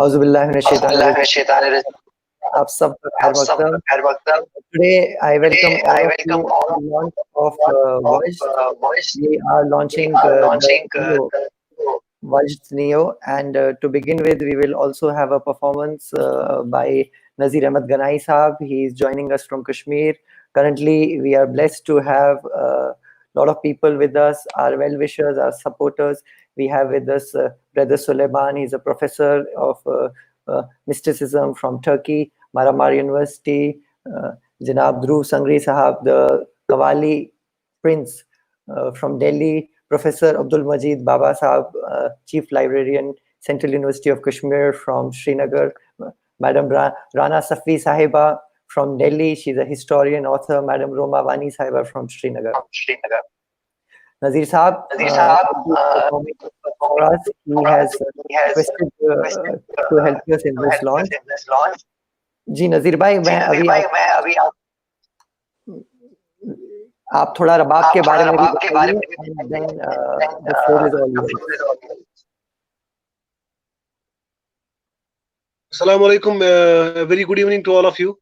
औज़ुबिल्लाहि मिनश्शैतानिर्रजीम। आप सब खैर मक़दम। Today I welcome all of you to the launch of Wajd. We are launching the NEO, Wajd NEO, and to begin with, we will also have a performance by Nazir Ahmad Ganai Sahab. He is joining us from Kashmir. Currently, we are blessed to have a lot of people with us, our well-wishers, our supporters. We have with us Brother Suleiman. He's a professor of mysticism from Turkey, Maramar University. Janab Dhruv Sangri Sahab, the Qawwali Prince from Delhi. Professor Abdul Majid Baba Sahab, Chief Librarian, Central University of Kashmir from Srinagar. Madam Rana Safi Sahiba from Delhi. She's a historian, author. Madam Roma Wani Sahiba from Srinagar. Nazir Sahab, performing for us. He has requested to help us in this launch. जी नजीर भाई, मैं अभी आप थोड़ा रबाब के बारे में Assalamu alaikum. Very good evening to all of you.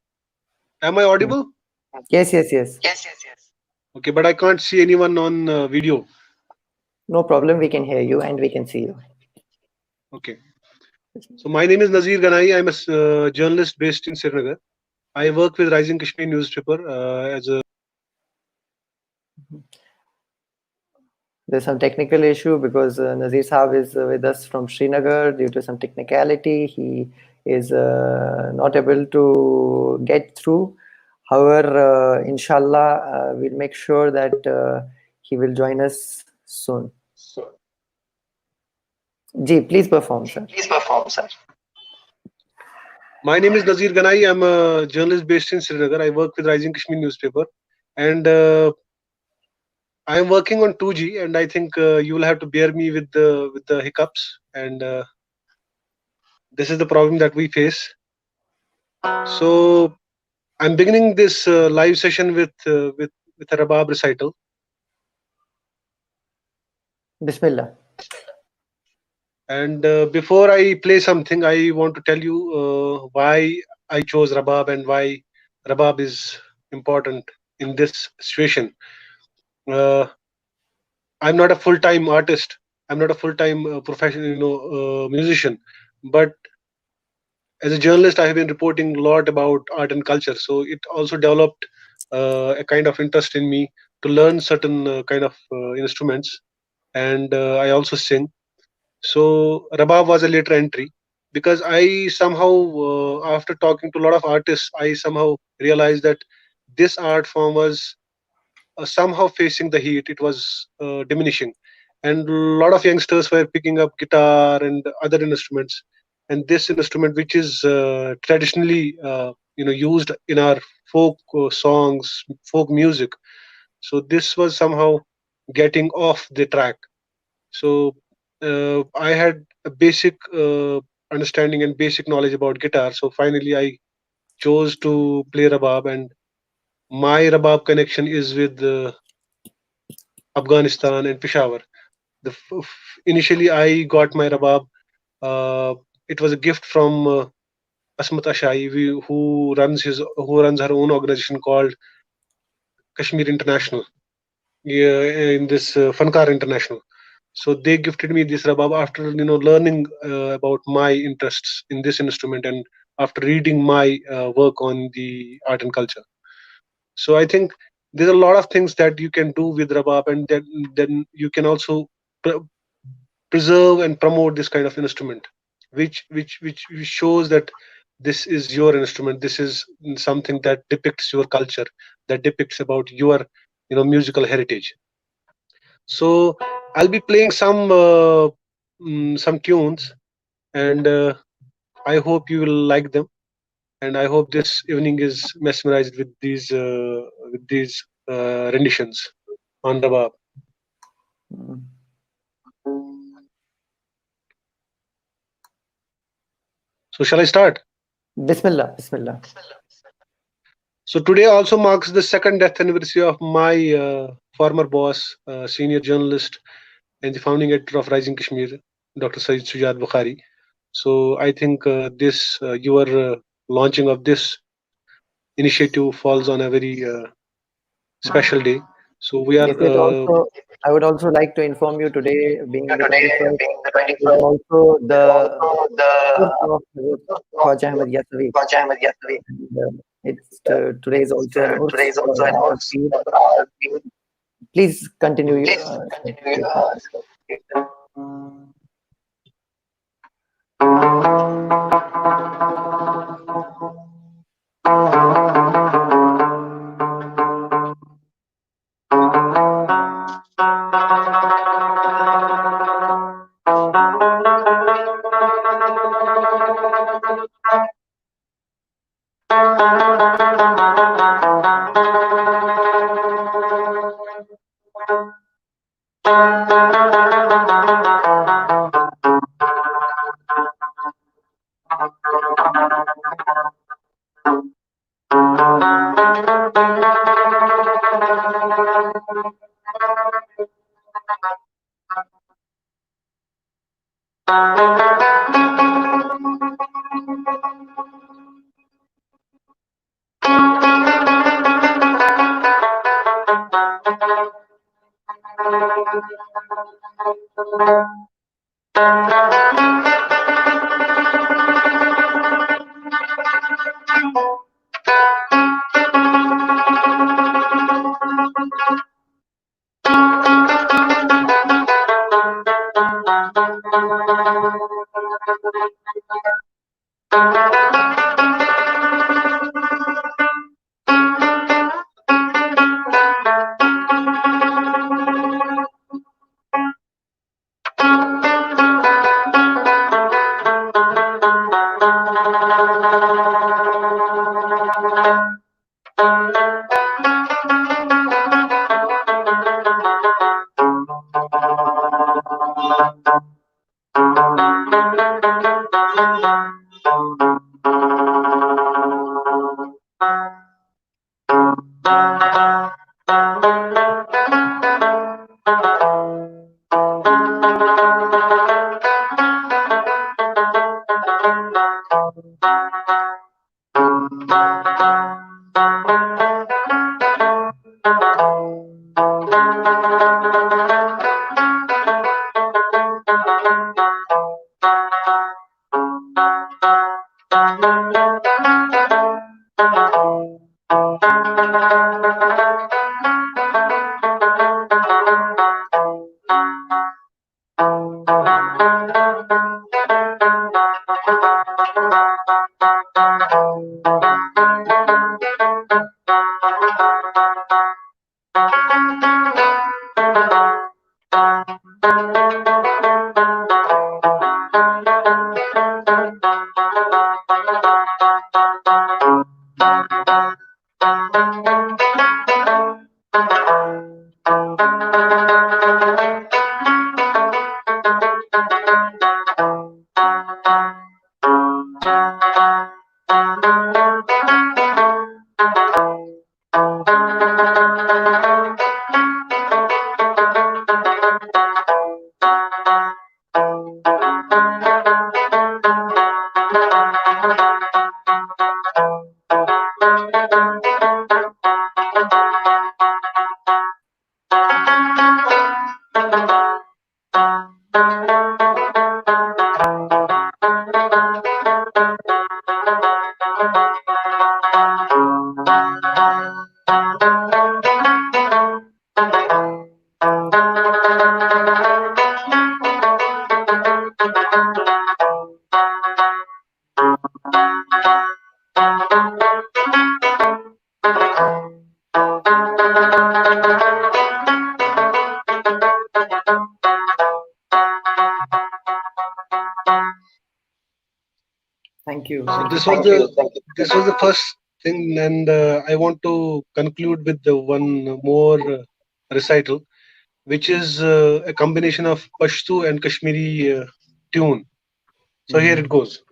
Am I audible? Yes. Okay, but I can't see anyone on video. No problem. We can hear you and we can see you. Okay. So my name is Nazir Ganai. I'm a journalist based in Srinagar. I work with Rising Kashmir newspaper as a. There's some technical issue because Nazir Sahab is with us from Srinagar. Due to some technicality, he is not able to get through. However, inshallah, we'll make sure that he will join us soon. Ji, please perform, sir. My name is Nazir Ganai. I'm a journalist based in Srinagar. I work with Rising Kashmir newspaper, and I am working on 2G, and I think you will have to bear me with the hiccups, and this is the problem that we face. So I'm beginning this live session with a Rabab recital. Bismillah. And before I play something, I want to tell you why I chose Rabab and why Rabab is important in this situation. I'm not a full-time artist. I'm not a full-time professional, musician. But as a journalist, I have been reporting a lot about art and culture. So it also developed a kind of interest in me to learn certain kind of instruments. And I also sing. So Rabab was a later entry because I somehow, after talking to a lot of artists, I somehow realized that this art form was somehow facing the heat. It was diminishing, and a lot of youngsters were picking up guitar and other instruments. And this instrument, which is traditionally used in our folk songs, folk music, so this was somehow getting off the track. So I had a basic understanding and basic knowledge about guitar. So finally, I chose to play Rabab, and my Rabab connection is with Afghanistan and Peshawar. Initially, I got my Rabab. It was a gift from Asmat Ashai, who runs her own organization called Kashmir International. In this Fankar International. So they gifted me this Rabab after learning about my interests in this instrument and after reading my work on the art and culture. So I think there's a lot of things that you can do with Rabab, and then you can also preserve and promote this kind of instrument, which shows that this is your instrument. This is something that depicts your culture, that depicts about your musical heritage. So I'll be playing some tunes, and I hope you will like them. And I hope this evening is mesmerized with these renditions on Rabab. So shall I start? Bismillah. So today also marks the second death anniversary of my former boss, senior journalist, and the founding editor of Rising Kashmir, Dr. Sayyid Sujat Bukhari. So I think this your launching of this initiative falls on a very special day. So we are If it also, I would also like to inform you today, being the 21st, is also the birth of Hazrat Khwaja Ahmad Yasavi. And, today is also an urs for our Peer. Please continue, Ketan. Thank you. so Thank you this so was much. the first thing, and I want to conclude with the one more recital, which is a combination of Pashto and Kashmiri tune. So here it Mhm. goes.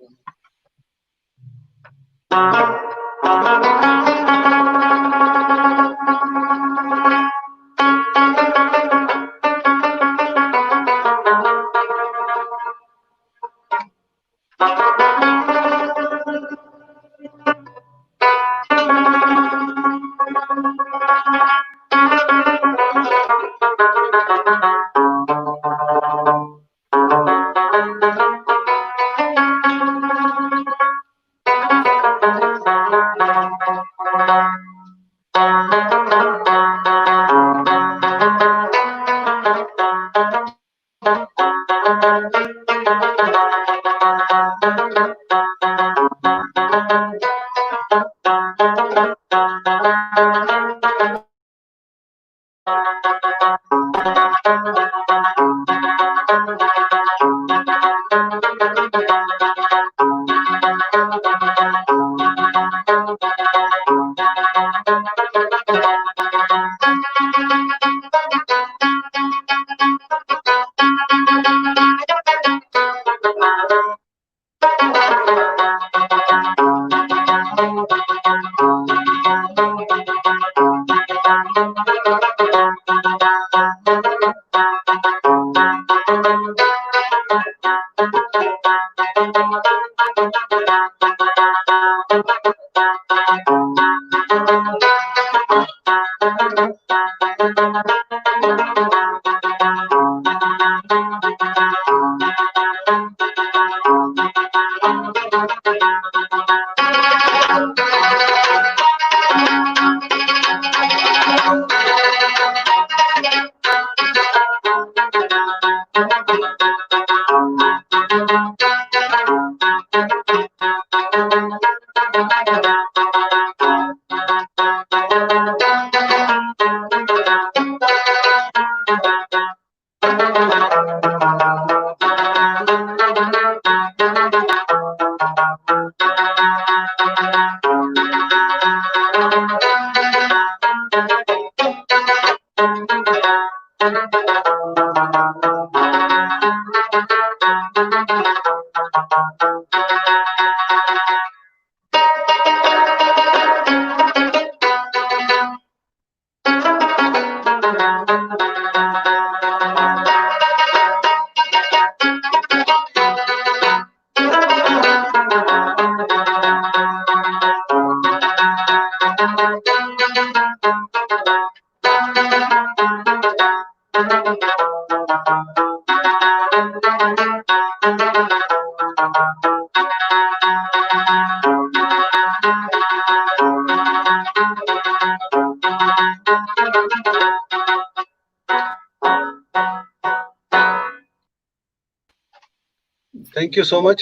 Thank you so much.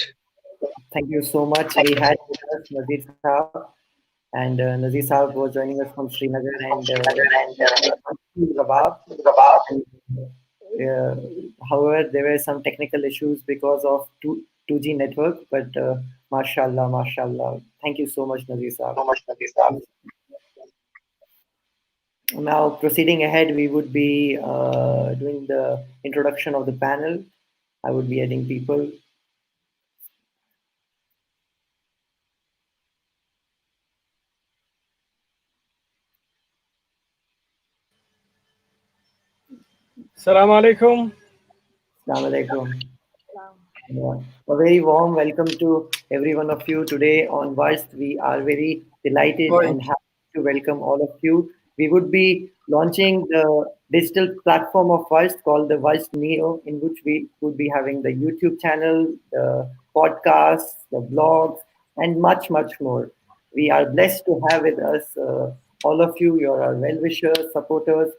Thank you so much. We had with us Nazir Saab, and Nazir Saab was joining us from Srinagar and Rabab. And, uh, however, there were some technical issues because of 2G network, but mashallah, mashallah. Thank you so much, Nazir Saab. Now, proceeding ahead, we would be doing the introduction of the panel. I would be adding people. Assalamu alaikum. Assalamu alaikum. Yeah. A very warm welcome to every one of you today on Wajd. We are very delighted and happy to welcome all of you. We would be launching the digital platform of Wajd called the Wajd NEO, in which we would be having the YouTube channel, the podcasts, the blogs, and much, much more. We are blessed to have with us all of you. You are our well-wishers, supporters,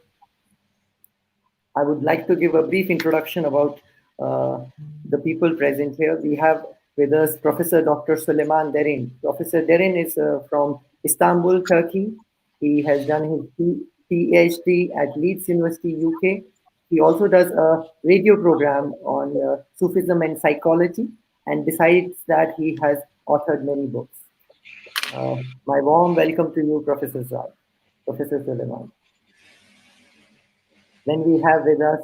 I would like to give a brief introduction about the people present here. We have with us Professor Dr. Suleiman Derin. Professor Derin is from Istanbul, Turkey. He has done his PhD at Leeds University, UK. He also does a radio program on Sufism and psychology. And besides that, he has authored many books. My warm welcome to you, Professor Saab, Professor Suleiman. Then we have with us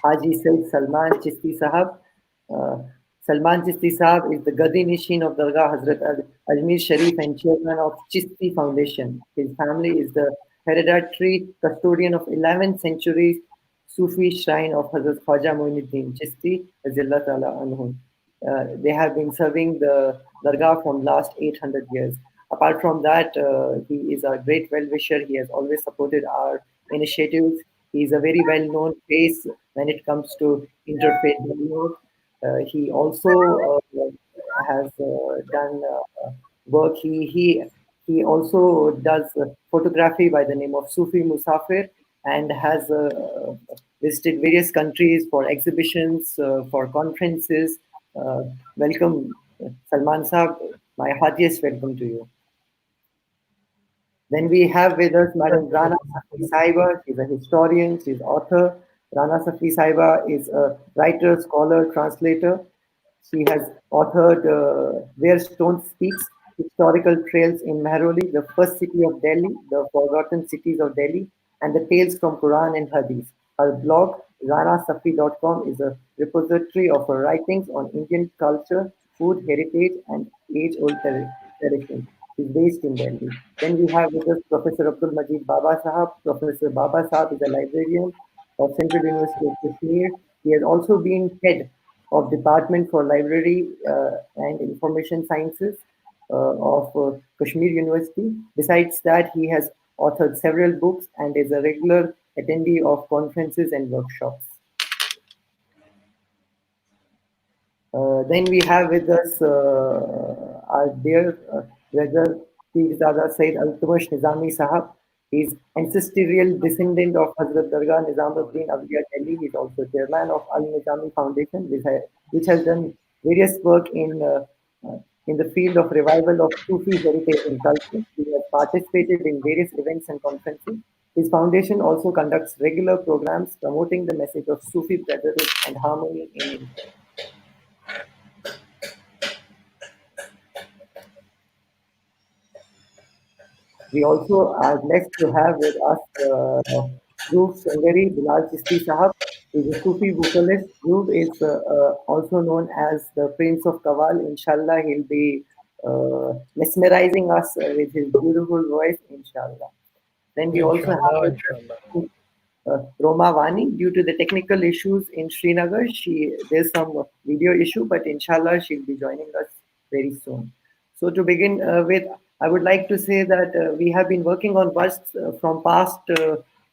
Haji Sayyid Salman Chishti Sahab. Uh, Salman Chishti Sahab is the Gadi Nishin of Dargah Hazrat Ajmer Sharif and chairman of Chishti Foundation. His family is the hereditary custodian of 11th century Sufi shrine of Hazrat Khwaja Muinuddin Chishti, Azillah Ta'ala Anhu. They have been serving the Dargah for the last 800 years. Apart from that, he is a great well-wisher. He has always supported our initiatives. He is a very well-known face when it comes to interfaith dialogue. He also has done work. He also does photography by the name of Sufi Musafir and has visited various countries for exhibitions, for conferences. Welcome, Salman Saab. My heartiest welcome to you. Then we have with us Madam Rana Safi Saiba. She's a historian, she's author. Rana Safi Saiba is a writer, scholar, translator. She has authored Where Stone Speaks, Historical Trails in Mehroli, the first city of Delhi, the forgotten cities of Delhi, and the tales from Quran and Hadith. Her blog, ranasafi.com, is a repository of her writings on Indian culture, food, heritage, and age-old traditions. She's based in Delhi. Then we have with us Professor Abdul Majid Baba Sahab. Professor Baba Sahab is a librarian of Central University of Kashmir. He has also been head of Department for Library and Information Sciences of Kashmir University. Besides that, he has authored several books and is a regular attendee of conferences and workshops. Then we have with us our dear brother Pirzada Said Altamash Nizami Sahab. He's ancestral descendant of Hazrat Dargah Nizamuddin Awliya Delhi. He's also chairman of Al Nizami Foundation, which has done various work in the field of revival of Sufi heritage and culture. He has participated in various events and conferences. His foundation also conducts regular programs promoting the message of Sufi brotherhood and harmony in India. We also are blessed to have with us Dhruv Sangari Bilal Chisti Sahab. He's a Sufi vocalist. Dhruv is also known as the Prince of Kawal. Inshallah, he'll be mesmerizing us with his beautiful voice, inshallah. Then we also have Inshallah, with inshallah. us Roma Vani. Due to the technical issues in Srinagar, there's some video issue, but inshallah she'll be joining us very soon. So to begin with, I would like to say that we have been working on busts from past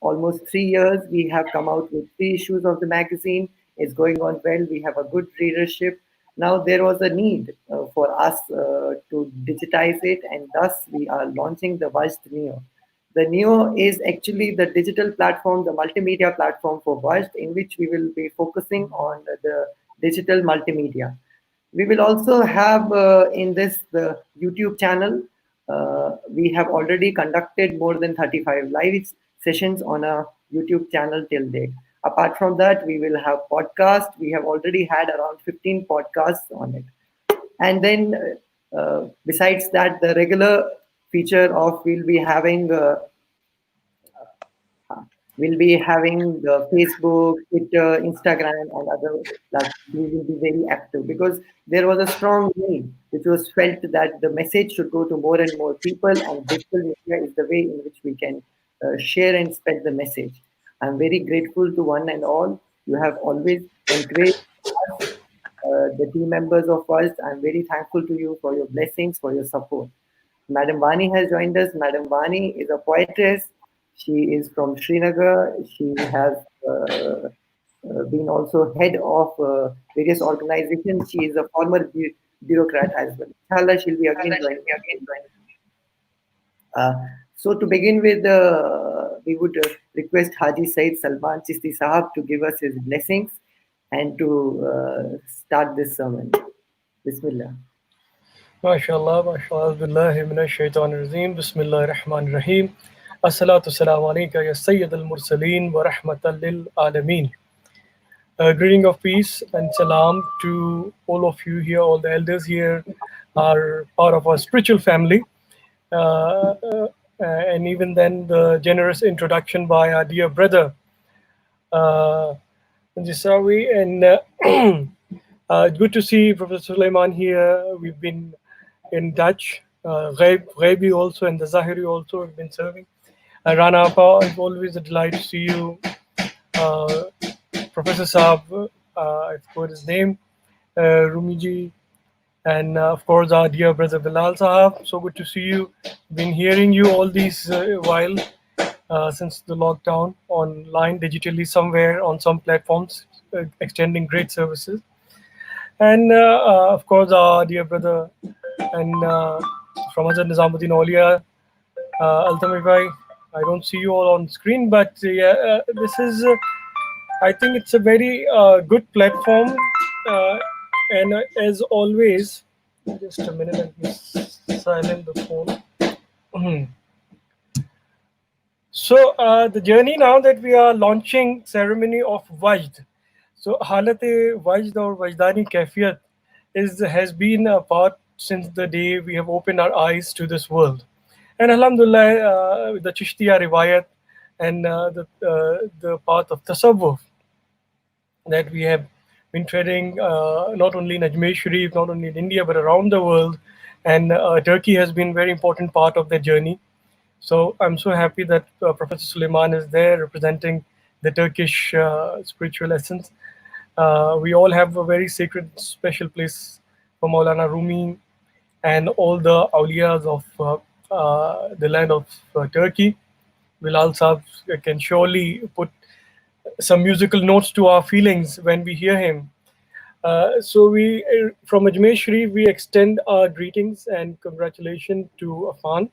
almost 3 years. We have come out with 3 issues of the magazine. It's going on well. We have a good readership. Now there was a need for us to digitize it, and thus we are launching the Wajd NEO. The NEO is actually the digital platform, the multimedia platform for Wajd, in which we will be focusing on the digital multimedia. We will also have in this the YouTube channel. We have already conducted more than 35 live sessions on a YouTube channel till date. Apart from that, we will have podcasts. We have already had around 15 podcasts on it. And then besides that, the regular feature of we'll be having the Facebook, Twitter, Instagram, and other platforms. We will be very active because there was a strong need, which was felt that the message should go to more and more people, and digital media is the way in which we can share and spread the message. I'm very grateful to one and all. You have always encouraged us, the team members of us. I'm very thankful to you for your blessings, for your support. Madam Vani has joined us. Madam Vani is a poetess. She is from Srinagar. She has been also head of various organizations. She is a former bureaucrat as well. Inshallah, she'll be again joining. Uh, so to begin with, we would request Haji Said Salman Chisti Sahab to give us his blessings and to start this sermon. Bismillah. MashaAllah, MashaAllah, billahi minash shaitanir rajeem, Bismillahir Rahmanir Rahim. Assalatu salamu alayka ya Sayyid al Mursaleen wa rahmatan lil alameen. Greeting of peace and salam to all of you here, all the elders here are part of our spiritual family. And even then, the generous introduction by our dear brother, Jisawi. And good to see Professor Sulaiman here. We've been in touch. Ghaibi also and the Zahiri also have been serving. Rana Appa, it's always a delight to see you. Professor Saab, I forgot his name, Rumiji, and of course our dear brother Bilal Sahab. So good to see you. Been hearing you all these while since the lockdown online, digitally somewhere on some platforms, extending great services. And of course our dear brother and from Hazrat Nizamuddin Aulia, Altamir Bhai. I don't see you all on screen, but yeah, this is. I think it's a very good platform, and as always, Just a minute, let me silent the phone. So the journey now that we are launching ceremony of Wajd. So Halat-e Wajd or Wajdani Kaifiyat is has been a part since the day we have opened our eyes to this world. And Alhamdulillah, the Chishtiya Riwayat and the path of Tasawwuf that we have been treading not only in Ajmer Sharif, not only in India, but around the world. And Turkey has been a very important part of the journey. So I'm so happy that Professor Suleiman is there representing the Turkish spiritual essence. We all have a very sacred, special place for Maulana Rumi and all the awliyas of the land of Turkey. Bilal Saab can surely put some musical notes to our feelings when we hear him. So we, from Ajmer Sharif, we extend our greetings and congratulations to Afan,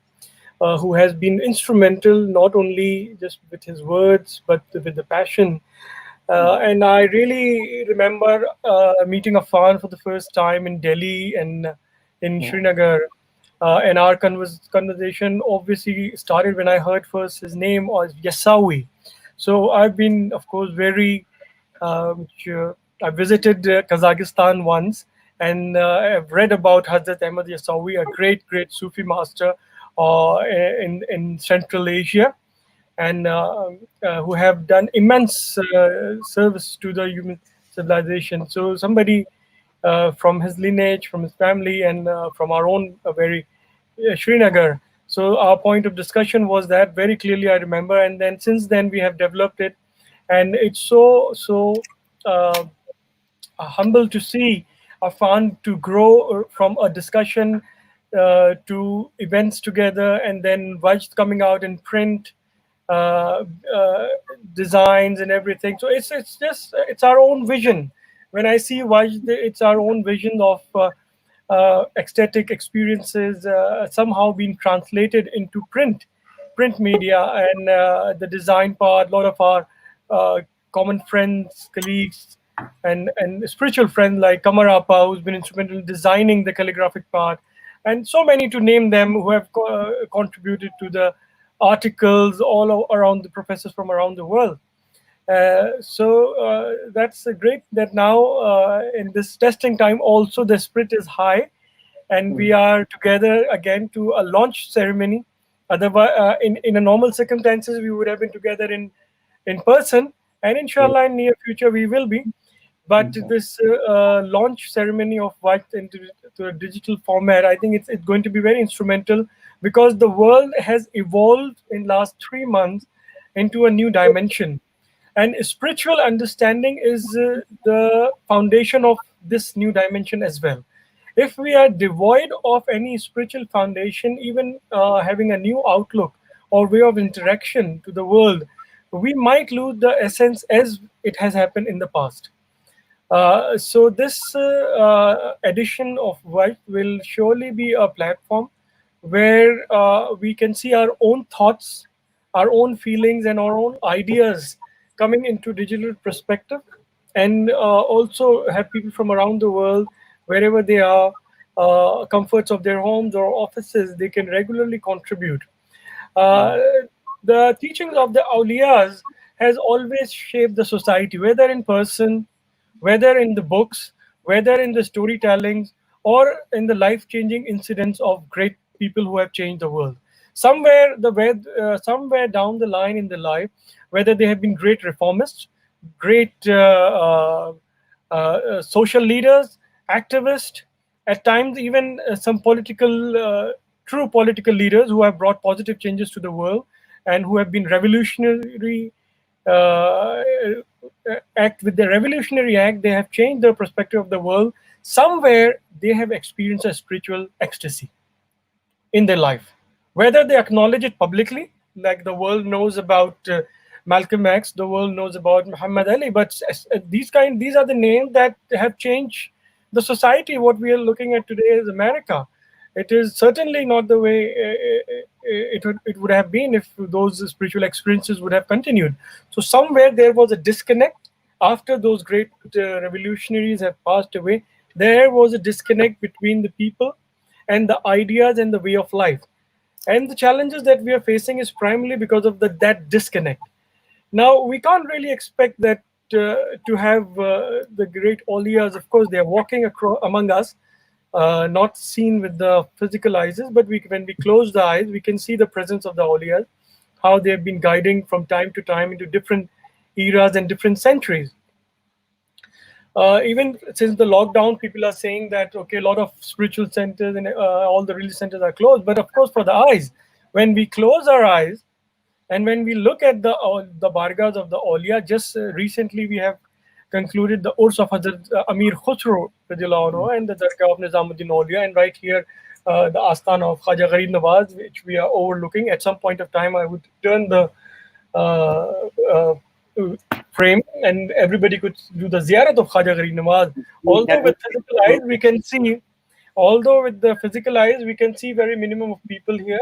who has been instrumental not only just with his words but with the passion. And I really remember meeting Afan for the first time in Delhi and in Srinagar. And our conversation obviously started when I heard first his name was Yasawi. So I've been, of course, very which I visited Kazakhstan once, and I've read about Hazrat Ahmad Yasawi, a great Sufi master in Central Asia, and who have done immense service to the human civilization. So somebody from his lineage, from his family, and from our own very Srinagar. So our point of discussion was that very clearly I remember, and then since then we have developed it, and it's so uh, humble to see a fund to grow from a discussion to events together, and then Vajd coming out in print, uh, uh, designs and everything. So it's just it's our own vision. When I see Vajd, it's our own vision of ecstatic experiences somehow being translated into print media, and the design part. A lot of our common friends, colleagues, and spiritual friends like Kamar Appa, who's been instrumental in designing the calligraphic part, and so many to name them who have contributed to the articles around the professors from around the world. So that's great that now in this testing time also the spirit is high, and we are together again to a launch ceremony. Otherwise, in a normal circumstances, we would have been together in person, and inshallah, in near future we will be. But this launch ceremony of White into to a digital format, I think it's going to be very instrumental because the world has evolved in last 3 months into a new dimension, and spiritual understanding is the foundation of this new dimension as well. If we are devoid of any spiritual foundation, even having a new outlook or way of interaction to the world, we might lose the essence as it has happened in the past. So this edition of White will surely be a platform where we can see our own thoughts, our own feelings, and our own ideas coming into digital perspective, and also have people from around the world, wherever they are, comforts of their homes or offices, they can regularly contribute. Uh, the teachings of the awliyas has always shaped the society, whether in person, whether in the books, whether in the storytellings, or in the life-changing incidents of great people who have changed the world. Somewhere down the line in their life, whether they have been great reformists, great social leaders, activists, at times even some true political leaders who have brought positive changes to the world and who have been revolutionary uh, act with the revolutionary act, they have changed the perspective of the world. Somewhere they have experienced a spiritual ecstasy in their life, whether they acknowledge it publicly, like the world knows about Malcolm X, the world knows about Muhammad Ali, but these are the names that have changed the society. What we are looking at today is America. It is certainly not the way it would have been if those spiritual experiences would have continued. So somewhere there was a disconnect after those great revolutionaries have passed away. there was a disconnect between the people and the ideas and the way of life. And the challenges that we are facing is primarily because of that disconnect. Now, we can't really expect that to have the great Oliyas. Of course, they are walking across among us, not seen with the physical eyes, but when we close the eyes, we can see the presence of the Oliyas, how they have been guiding from time to time into different eras and different centuries. Even since the lockdown, people are saying that okay, a lot of spiritual centers and all the religious centers are closed. But of course, for the eyes, when we close our eyes and when we look at the bargas of the Aulia, just recently we have concluded the Urs of Hazrat Amir Khusro radiallahu anhu, and the Dargah of Nizamuddin Aulia, and right here the Astana of Khaja Gharib Nawaz, which we are overlooking. At some point of time, I would turn the uh, uh, frame and everybody could do the ziyarat of Khaja Gharib Nawaz. Although with physical eyes we can see, although with the physical eyes we can see very minimum of people here,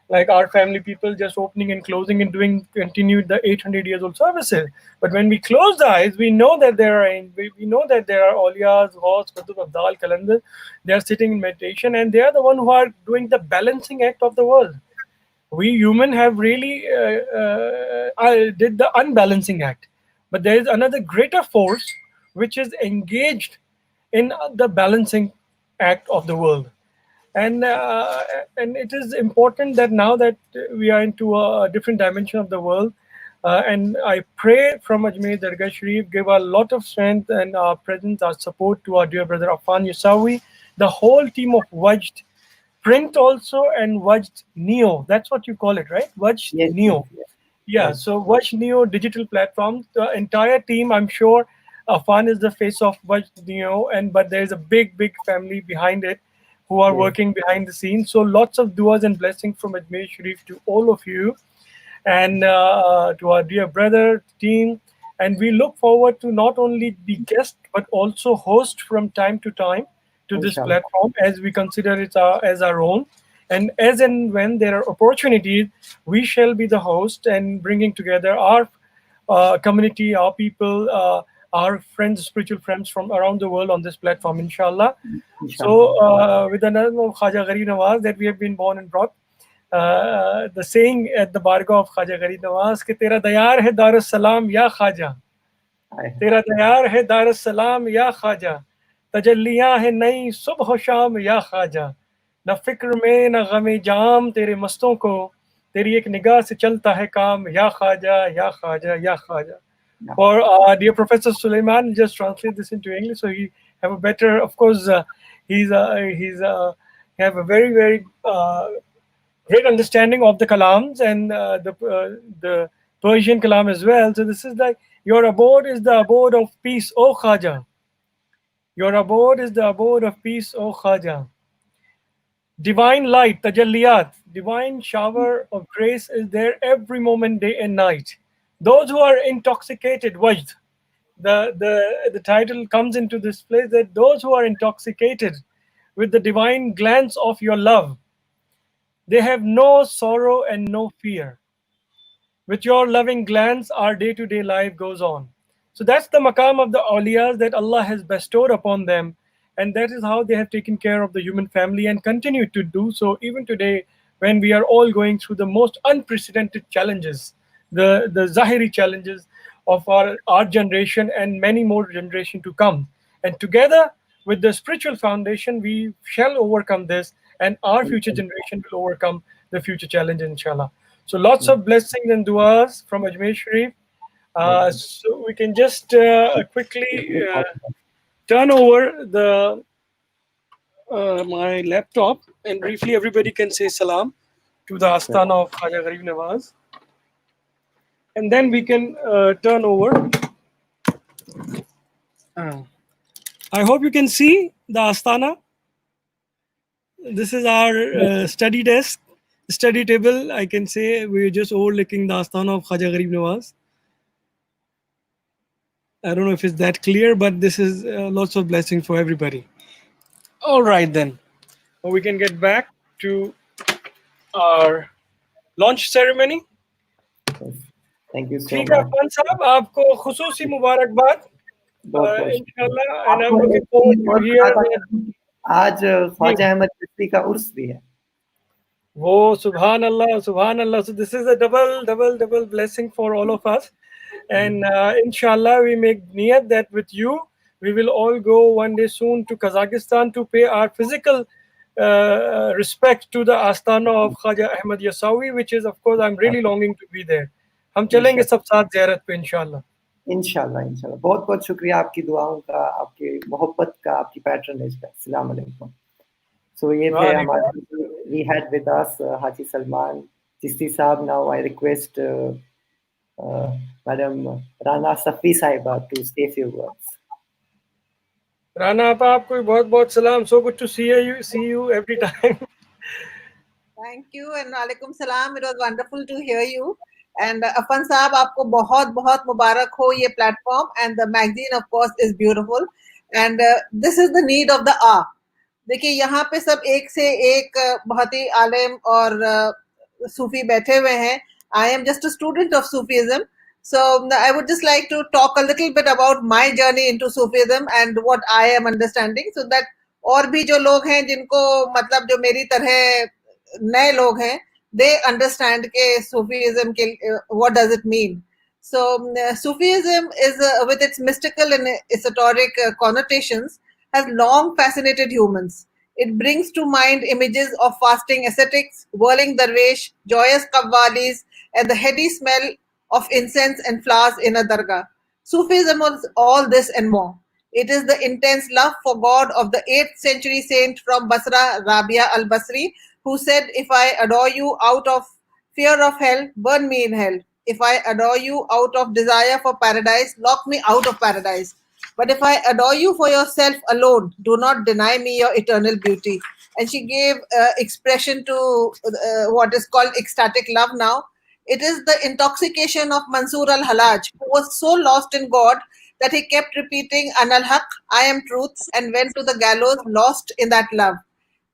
like our family people just opening and closing and doing continued the 800 years old services. But when we close the eyes, we know that we know that there are awliyas, ghaus, qutub, abdal, kalandar. They are sitting in meditation and they are the one who are doing the balancing act of the world. We human have really did the unbalancing act, but there is another greater force which is engaged in the balancing act of the world. And uh, and it is important that now that we are into a different dimension of the world, and I pray from Ajmer Dargah Sharif give a lot of strength and our presence, our support to our dear brother Afan Yasawi, the whole team of Wajd Print also, and Wajd NEO. That's what you call it, right? Wajd Yes, NEO. Yeah, yes, so Wajd NEO digital platform, the entire team, I'm sure Afan is the face of Wajd NEO, and but there's a big family behind it who are yes. working behind the scenes. So lots of duas and blessings from Ajmer Sharif to all of you and to our dear brother team. And we look forward to not only be guest but also host from time to time to this Inshallah. platform as we consider it as our own. And as and when there are opportunities, we shall be the host and bringing together our community, our people, our friends, spiritual friends from around the world on this platform, inshallah. Inshallah. So, with the name of Khaja Gharib Nawaz, that we have been born and brought, the saying at the bargo of Khaja Gharib Nawaz, कि तेरा दयार है दारुस सलाम या ख्वाजा, तेरा दयार है दारुस सलाम या ख्वाजा, तजल्लियां है नई सुबह शाम या ख्वाजा, न फिक्र में न गमे जाम तेरे मस्तों को, तेरी एक निगाह से चलता है काम या ख्वाजा या ख्वाजा या Khwaja. For dear Professor Suleiman, just translate this into English so he have a better. Of course, he's have a very great understanding of the kalams and the Persian kalam as well. So this is like your abode is the abode of peace, O Khaja. Your abode is the abode of peace, O Khaja. Divine light, tajalliyat, divine shower of grace is there every moment, day and night. Those who are intoxicated, wajd, the title comes into this place that those who are intoxicated with the divine glance of your love, they have no sorrow and no fear. With your loving glance, our day-to-day life goes on. So that's the maqam of the awliyas that Allah has bestowed upon them. And that is how they have taken care of the human family and continue to do so even today when we are all going through the most unprecedented challenges, the Zahiri challenges of our generation and many more generation to come. And together with the spiritual foundation, we shall overcome this and our future generation will overcome the future challenge, inshallah. So lots of blessings and duas from Ajmer Sharif. So we can just quickly turn over the my laptop and briefly everybody can say salam to the Astana of Khaja Gharib Nawaz. And then we can turn over. I hope you can see the Astana. This is our study desk, study table. I can say we're just overlooking the Astana of Khaja Gharib Nawaz. I don't know if it's that clear, but this is lots of blessings for everybody. All right, then. We can get back to our launch ceremony. Thank you so ठीक है much. Affan साहब, आपको खुसूसी मुबारकबाद बहुत बहुत शुक्रिया। Inshallah, and I'm आपको looking एक forward चीज to और hear बताना that. चाहूँ, आज जी, ख्वाजा अहमद चिश्ती का उर्स भी है। oh, Subhanallah, Subhanallah. So this is a double blessing for all of us. And inshallah, we make niyat that with you, we will all go one day soon to Kazakhstan to pay our physical respect to the Astana of Khaja Ahmad Yasawi, which is, of course, I'm really longing to be there. हम चलेंगे इंशाल्लाह सब साथ ज़ियारत पे इंशाल्लाह. इंशाल्लाह इंशाल्लाह बहुत बहुत शुक्रिया आपकी दुआओं का, आपकी मोहब्बत का, आपकी पैट्रनेज का। अस्सलाम वालेकुम। सो ये थे वालेकुम. हमारे, we had with us Haji Salman Chishti sahab. Now I request madam Rana Safi sahiba to से फ्यू वर्ड्स। राना आपा, आपको भी बहुत बहुत सलाम. So good to see you every time. Thank you and alaikum salam. It was wonderful to hear you. And Afan Saab, आपको बहुत बहुत मुबारक हो ये platform, and the magazine of course is beautiful. And this is the need of the hour. देखिए यहाँ पे सब एक से एक बहुत ही आलिम और सूफी बैठे हुए हैं. I am just a student of Sufism. So I would just like to talk a little bit about my journey into Sufism and what I am understanding, so that और भी जो लोग हैं जिनको मतलब जो मेरी तरह नए लोग हैं, they understand के Sufism के what does it mean. So Sufism is with its mystical and esoteric connotations has long fascinated humans. It brings to mind images of fasting ascetics, whirling dervish, joyous qawwalis, and the heady smell of incense and flowers in a dargah. Sufism is all this and more. It is the intense love for God of the 8th century saint from Basra, Rabia al Basri, who said, "If I adore you out of fear of hell, burn me in hell. If I adore you out of desire for paradise, lock me out of paradise. But if I adore you for yourself alone, do not deny me your eternal beauty." And she gave expression to what is called ecstatic love now. It is the intoxication of Mansur al Halaj, who was so lost in God that he kept repeating, "Anal Haq, I am truth," and went to the gallows lost in that love.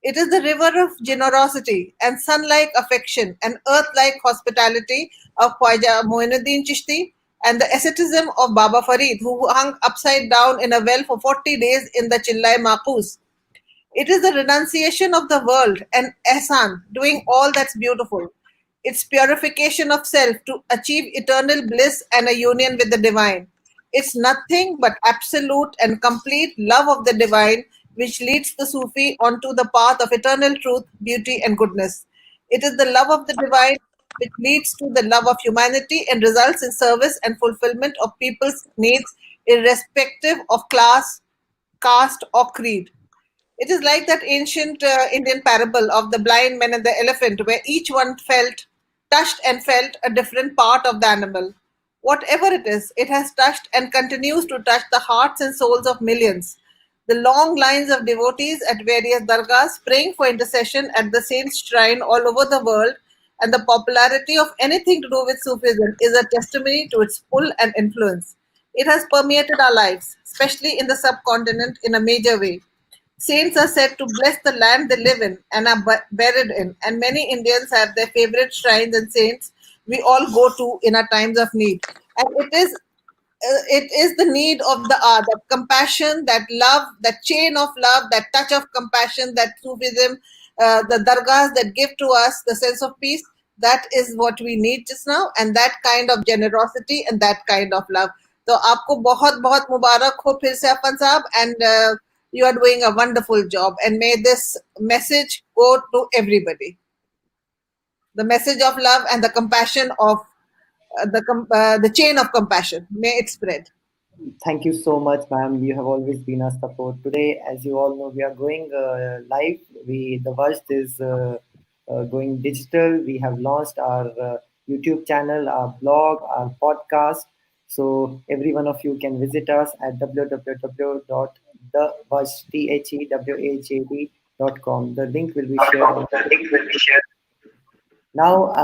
It is the river of generosity and sun-like affection and earth-like hospitality of Khwaja Muinuddin Chishti, and the asceticism of Baba Farid, who hung upside down in a well for 40 days in the Chillai Maqus. It is the renunciation of the world and ihsan, doing all that's beautiful. It's purification of self to achieve eternal bliss and a union with the divine. It's nothing but absolute and complete love of the divine, which leads the Sufi onto the path of eternal truth, beauty, and goodness. It is the love of the divine which leads to the love of humanity and results in service and fulfillment of people's needs, irrespective of class, caste, or creed. It is like that ancient Indian parable of the blind man and the elephant, where each one touched and felt a different part of the animal. Whatever it is, it has touched and continues to touch the hearts and souls of millions. The long lines of devotees at various dargahs praying for intercession at the saint's shrine all over the world, and the popularity of anything to do with Sufism is a testimony to its pull and influence. It has permeated our lives, especially in the subcontinent, in a major way. Saints are said to bless the land they live in and are buried in, and many Indians have their favorite shrines and saints we all go to in our times of need. And it is the need of the hour, that compassion, that love, that chain of love, that touch of compassion, that Sufism, the dargahs that give to us the sense of peace. That is what we need just now, and that kind of generosity and that kind of love. So आपको बहुत बहुत मुबारक हो फिर से अपन साहब, and you are doing a wonderful job, and may this message go to everybody. The message of love and the compassion of the chain of compassion. May it spread. Thank you so much, ma'am. You have always been our support. Today, as you all know, we are going live. The Wajd is going digital. We have launched our YouTube channel, our blog, our podcast. So every one of you can visit us at www.thewajjd.com. The link will be shared on. Now,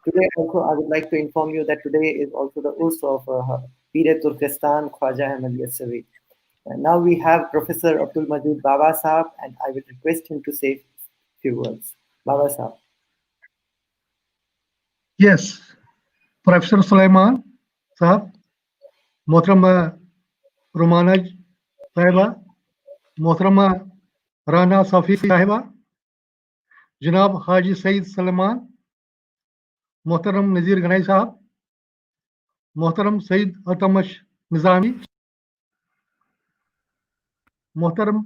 today also I would like to inform you that today is also the Urs of Pir Turkestan Khwaja Ahmad Yasavi. And now we have Professor Abdul Majid Baba Sahab, and I will request him to say a few words. Baba Sahab. Yes, Professor Sulaiman Sahab, Mohtaram Romana साहिबा, मोहतरमा राना सफ़ी साहिबा, जनाब हाजी सईद सलमान, मोहतरम नज़ीर गनाई साहब, मोहतरम सईद अतमश निज़ामी, मोहतरम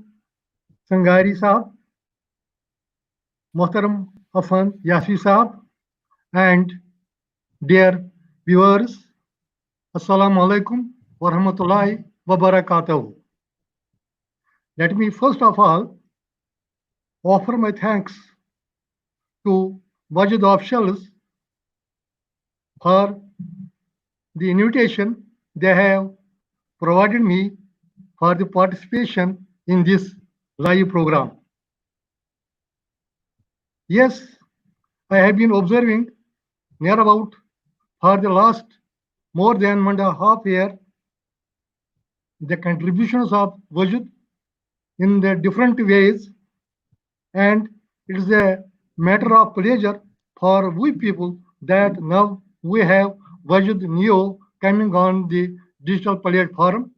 संगारी साहब, मोहतरम अफान यासी साहब, and dear viewers, Assalamu alaikum wa rahmatullahi wa barakatuh. Let me first of all offer my thanks to Wajd officials for the invitation they have provided me for the participation in this live program. Yes, I have been observing near about for the last more than 1.5 years the contributions of Wajd in the different ways, and it is a matter of pleasure for we people that now we have Wajd NEO coming on the digital platform.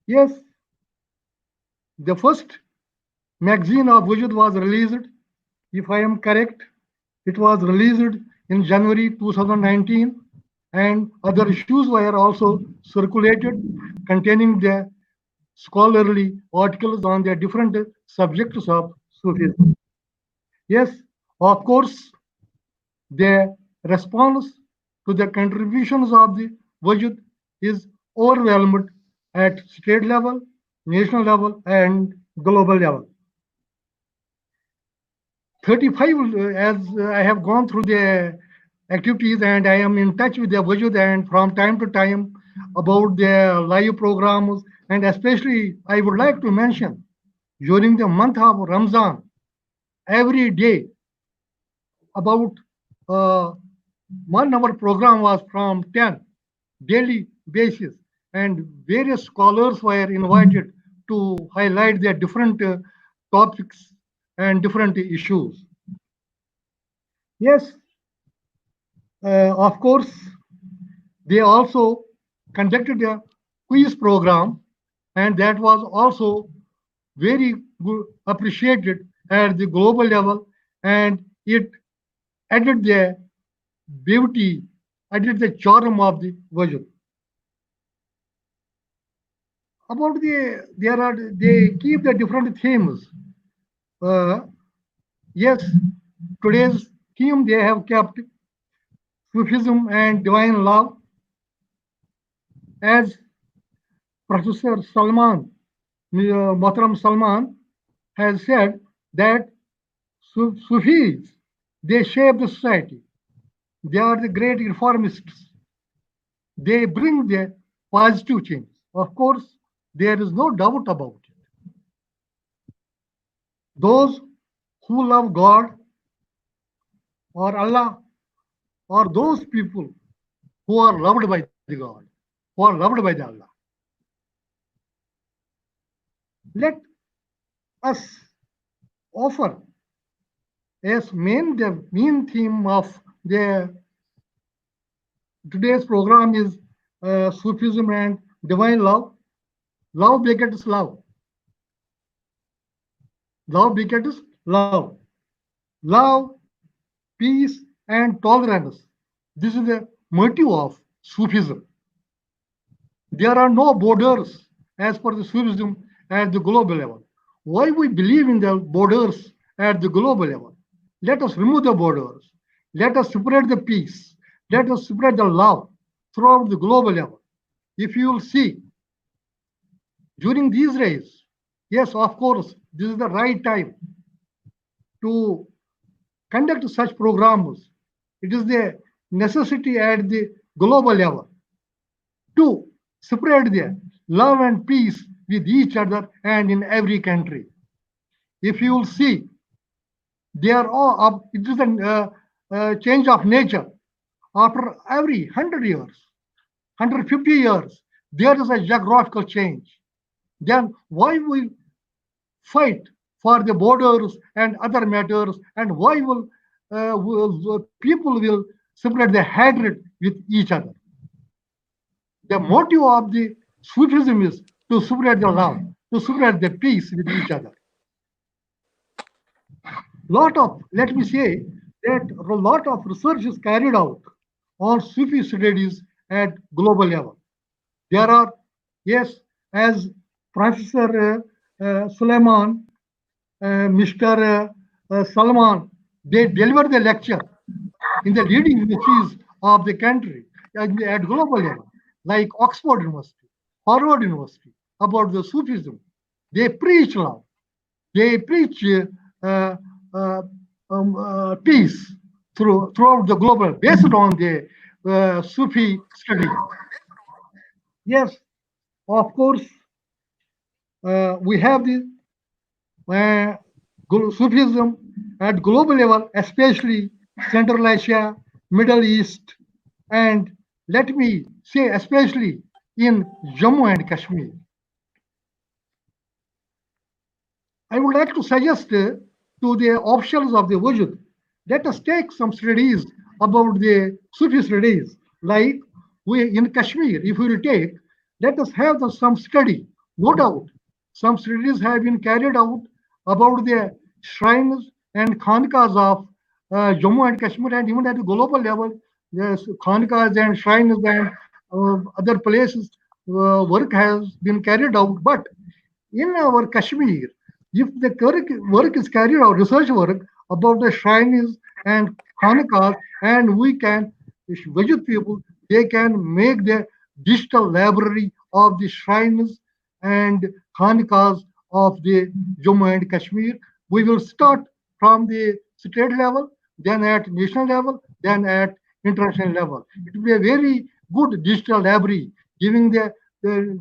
Yes, the first magazine of Wajd was released, if I am correct, it was released in January 2019, and other issues were also circulated containing the scholarly articles on the different subjects of Sufism. Yes, of course, the response to the contributions of the Wajud is overwhelmed at state level, national level, and global level. 35, as I have gone through the activities and I am in touch with the Wajud, and from time to time about the live programs, and especially I would like to mention during the month of Ramzan, every day about 1 hour program was from 10 daily basis, and various scholars were invited to highlight their different topics and different issues. Yes, of course, they also conducted a quiz program, and that was also very good, appreciated at the global level, and it added the beauty, added the charm of the version. About they keep the different themes. Uh, yes, today's theme they have kept Sufism and divine love, as Professor Salman, Mohtaram Salman, has said that Sufis, they shape the society. They are the great reformists. They bring the positive change. Of course, there is no doubt about it. Those who love God or Allah, or those people who are loved by the God, who are loved by the Allah. Let us offer as the main theme of the today's program is Sufism and divine love. Love begets love. Love begets love. Love, peace, and tolerance. This is the motive of Sufism. There are no borders as per the Sufism at the global level. Why we believe in the borders at the global level? Let us remove the borders. Let us spread the peace. Let us spread the love throughout the global level. If you will see during these days, yes, of course, this is the right time to conduct such programs. It is the necessity at the global level to spread the love and peace with each other and in every country. If you will see, they are all up, it is a change of nature. After every 100 years, 150 years, there is a geographical change. Then why we fight for the borders and other matters, and why people will spread the hatred with each other? The motive of the Sufism is to spread the love, to spread the peace with each other. Let me say that a lot of research is carried out on Sufi studies at global level. There are, yes, as Professor Suleiman, Mr. Salman, they deliver the lecture in the leading universities of the country at global level, like Oxford University, Harvard University, about the Sufism. They preach love. They preach uh, uh, peace throughout the global based on the Sufi studies. Yes, of course, we have the uh, Sufism at global level, especially Central Asia, Middle East, and let me say especially in Jammu and Kashmir. I would like to suggest to the officials of the Wujud, let us take some studies about the Sufi studies. Like we in Kashmir, if we will take, let us have some study. No doubt, some studies have been carried out about the shrines and khankas of Jammu and Kashmir, and even at the global level, the khankas and shrines and other places work has been carried out. But in our Kashmir, if the work is carried out, research work about the shrines and khanakas, and we can, Vajud people, they can make the digital library of the shrines and khanakas of the Jammu and Kashmir. We will start from the state level, then at national level, then at international level. It will be a very good digital library giving the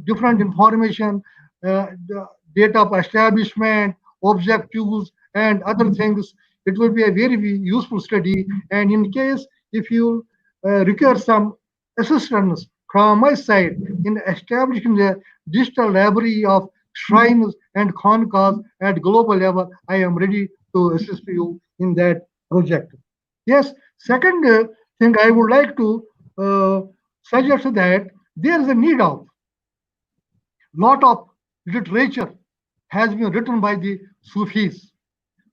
different information, the date of establishment, objectives, and other things. It will be a very useful study. And in case if you require some assistance from my side in establishing the digital library of shrines and khankas at global level, I am ready to assist you in that project. Yes, second thing I would like to suggest that there is a need of lot of literature has been written by the Sufis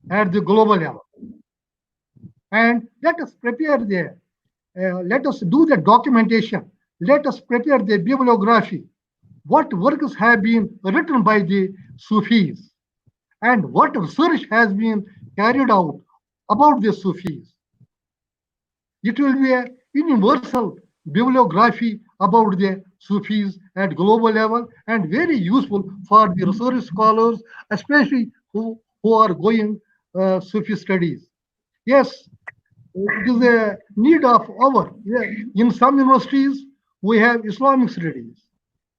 at the global level. And let us prepare let us do the documentation. Let us prepare the bibliography. What works have been written by the Sufis and what research has been carried out about the Sufis. It will be a universal bibliography about the Sufis at global level and very useful for the research scholars, especially who are going Sufi studies. Yes, it is a need of our. Yeah. In some universities, we have Islamic studies.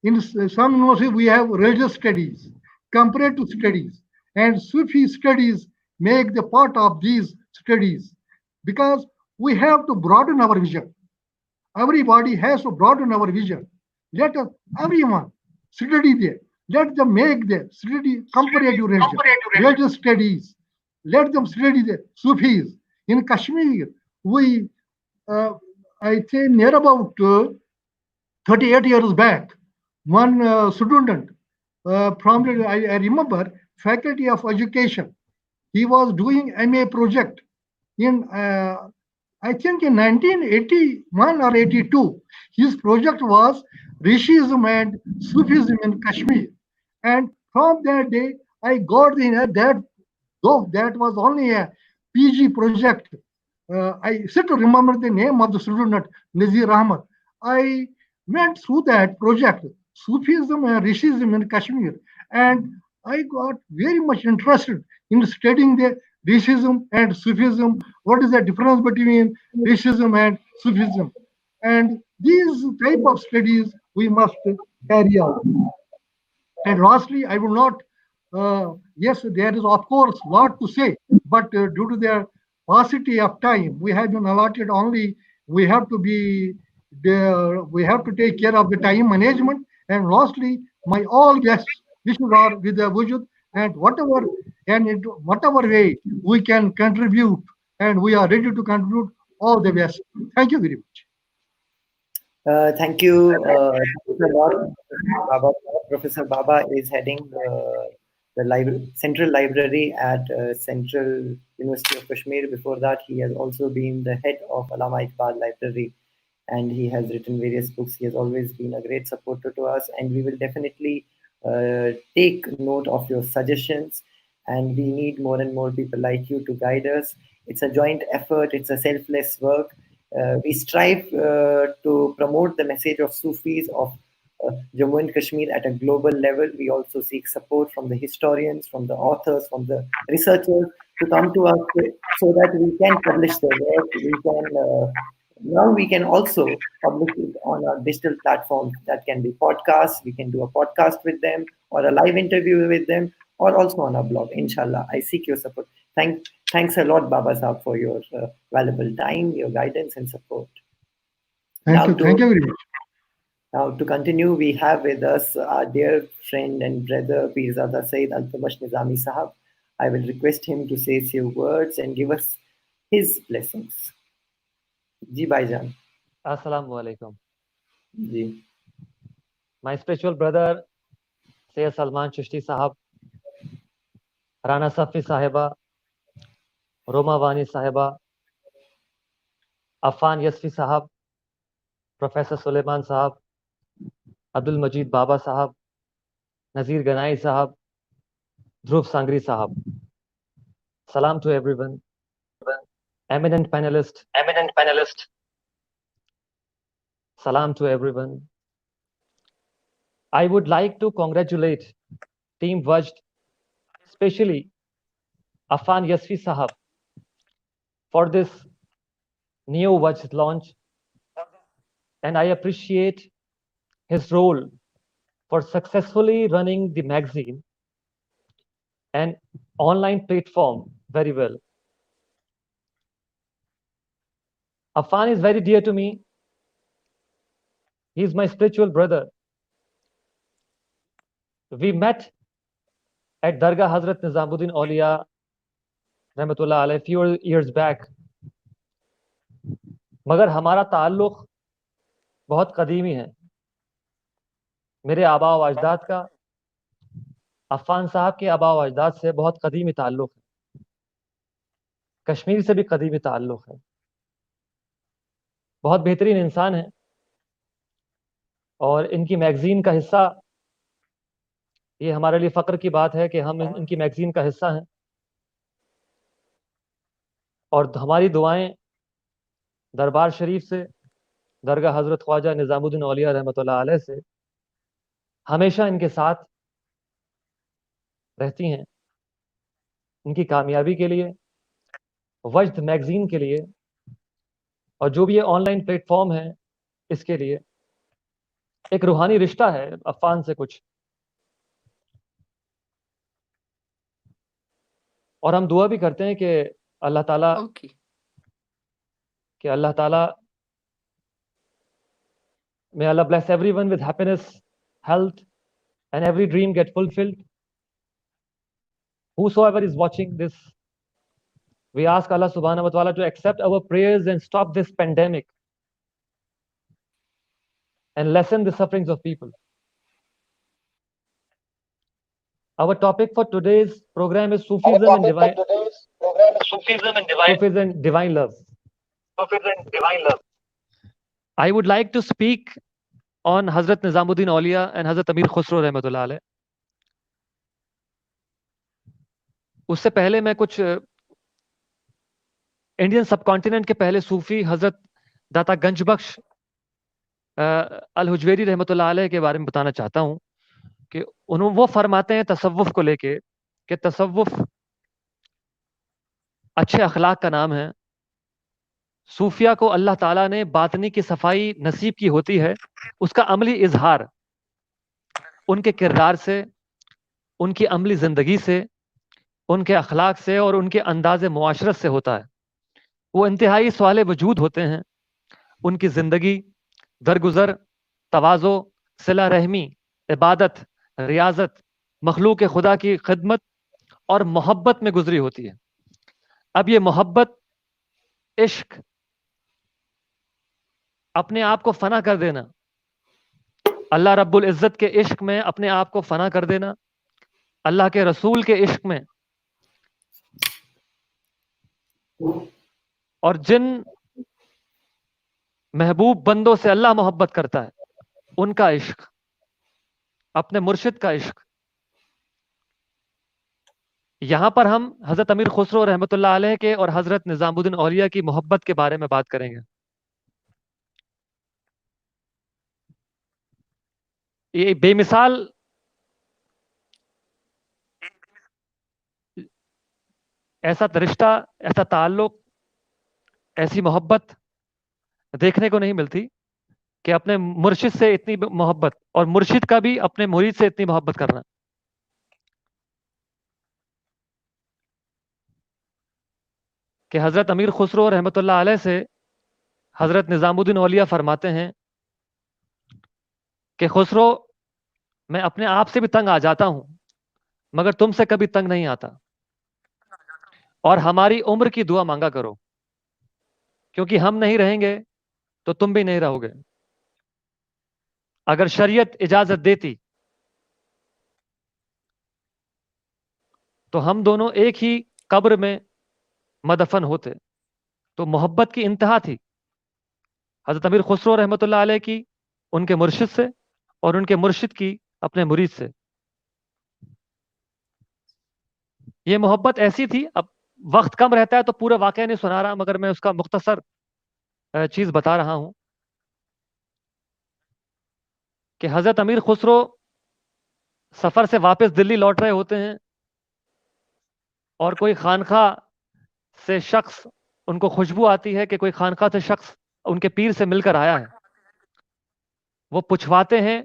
In some universities, we have religious studies, comparative studies, and Sufi studies make the part of these studies because we have to broaden our vision. Everybody has to broaden our vision. Let us, everyone study there. Let them make the study comparative religious studies. Let them study the Sufis. In Kashmir, we, uh, I think, near about 38 years back, one student from I remember Faculty of Education. He was doing MA project in I think in 1981 or 82. His project was Rishism and Sufism in Kashmir. And from that day, I got in that, though that was only a PG project. I still remember the name of the student, Nazir Ahmad. I went through that project, Sufism and Rishism in Kashmir, and I got very much interested in studying the Rishism and Sufism. What is the difference between Rishism and Sufism? And these type of studies we must carry out. And lastly, I will not, yes, there is of course a lot to say, but due to the paucity of time, we have been allotted only, we have to be, we have to take care of the time management. And lastly, my all guests wishes are with the Wujud and whatever, and in whatever way we can contribute, and we are ready to contribute all the best. Thank you very much. Thank you, Professor Baba. Professor Baba is heading the Central Library at Central University of Kashmir. Before that, he has also been the head of Allama Iqbal Library, and he has written various books. He has always been a great supporter to us, and we will definitely take note of your suggestions. And we need more and more people like you to guide us. It's a joint effort. It's a selfless work. We strive to promote the message of Sufis of Jammu and Kashmir at a global level. We also seek support from the historians, from the authors, from the researchers to come to us so that we can publish the work. Now we can also publish it on our digital platforms. That can be podcasts. We can do a podcast with them or a live interview with them, or also on our blog. Inshallah, I seek your support. Thanks a lot, Baba Saab, for your valuable time, your guidance and support. Thank you very much. Now, to continue, we have with us our dear friend and brother, Pirzada Sayyid Al-Tabash Nizami Sahab. I will request him to say a few words and give us his blessings. Ji Bhaijan. Assalamu alaikum. Ji. My spiritual brother, Sayyid Salman Chishti Sahab, Rana Safi Sahiba, Roma Wani Sahiba, Affan Yasfi Sahab, Professor Suleiman Sahab, Abdul Majid Baba Sahab, Nazir Ganai Sahab, Dhruv Sangri Sahab. Salam to everyone. Eminent panelist. Salam to everyone. I would like to congratulate Team Wajd, especially Affan Yasfi Sahab, for this NEO Wajd launch, and I appreciate his role for successfully running the magazine and online platform very well. Affan is very dear to me. He is my spiritual brother. We met at Dargah Hazrat Nizamuddin Auliya Rahmatullah Alayh few years back. मगर हमारा ताल्लुक बहुत कदीमी है. मेरे आबा व अजदाद का अफ़ान साहब के आबा व अजदाद से बहुत कदीमी ताल्लुक है. कश्मीर से भी कदीमी ताल्लुक है. बहुत बेहतरीन इंसान है और इनकी मैगज़ीन का हिस्सा, ये हमारे लिए फ़ख्र की बात है कि हम इनकी मैगज़ीन का हिस्सा हैं. और हमारी दुआएं दरबार शरीफ से, दरगाह हज़रत ख्वाजा निज़ामुद्दीन औलिया रहमतुल्लाह अलैह से हमेशा इनके साथ रहती हैं, इनकी कामयाबी के लिए, वज्द मैगज़ीन के लिए, और जो भी ये ऑनलाइन प्लेटफॉर्म है इसके लिए. एक रूहानी रिश्ता है अफ़ान से कुछ, और हम दुआ भी करते हैं कि अल्लाह ताला may Allah bless everyone with happiness, health, and every dream get fulfilled. Whosoever is watching this, we ask Allah subhanahu wa ta'ala to accept our prayers and stop this pandemic and lessen the sufferings of people. Our topic for today's program is Sufism and divine love. I would like to speak on Hazrat Nizamuddin Auliya and Hazrat Amir Khusro Rahmatullah Alayh. उससे पहले मैं कुछ Indian सब continent के पहले सूफी हजरत दाता गंज बख्श अल हुजवेरी रहमतुल्लाह अलैह के बारे में बताना चाहता हूं कि उन्होंने वो फरमाते हैं तसव्वुफ को लेके कि तसव्वुफ अच्छे अखलाक का नाम है. सूफिया को अल्लाह ताला ने बातनी की सफाई नसीब की होती है, उसका अमली इजहार उनके किरदार से, उनकी अमली ज़िंदगी से, उनके अखलाक से और उनके अंदाज़ मुआशरत से होता है. वो इंतहाई सवाल वजूद होते हैं. उनकी ज़िंदगी दरगुज़र, तवाज़ो, सिला रहमी, इबादत, रियाजत, मखलूक खुदा की खिदमत और मोहब्बत में गुजरी होती है. अब ये मोहब्बत, इश्क اپنے آپ کو فنا کر دینا, اللہ رب العزت کے عشق میں اپنے آپ کو فنا کر دینا, اللہ کے رسول کے عشق میں, اور جن محبوب بندوں سے اللہ محبت کرتا ہے ان کا عشق, اپنے مرشد کا عشق. یہاں پر ہم حضرت امیر خسرو رحمۃ اللہ علیہ کے اور حضرت نظام الدین اولیاء کی محبت کے بارے میں بات کریں گے. یہ بے مثال ایسا رشتہ, ایسا تعلق, ایسی محبت دیکھنے کو نہیں ملتی کہ اپنے مرشد سے اتنی محبت, اور مرشد کا بھی اپنے مرید سے اتنی محبت کرنا. کہ حضرت امیر خسرو رحمۃ اللہ علیہ سے حضرت نظام الدین اولیاء فرماتے ہیں کہ خسرو, میں اپنے آپ سے بھی تنگ آ جاتا ہوں مگر تم سے کبھی تنگ نہیں آتا, اور ہماری عمر کی دعا مانگا کرو, کیونکہ ہم نہیں رہیں گے تو تم بھی نہیں رہو گے. اگر شریعت اجازت دیتی تو ہم دونوں ایک ہی قبر میں مدفن ہوتے. تو محبت کی انتہا تھی حضرت امیر خسرو رحمۃ اللہ علیہ کی ان کے مرشد سے, اور ان کے مرشد کی اپنے مرید سے. یہ محبت ایسی تھی, اب وقت کم رہتا ہے تو پورا واقعہ نہیں سنا رہا, مگر میں اس کا مختصر چیز بتا رہا ہوں کہ حضرت امیر خسرو سفر سے واپس دلی لوٹ رہے ہوتے ہیں, اور کوئی خانقاہ سے شخص, ان کو خوشبو آتی ہے کہ کوئی خانقاہ سے شخص ان کے پیر سے مل کر آیا ہے. وہ پوچھواتے ہیں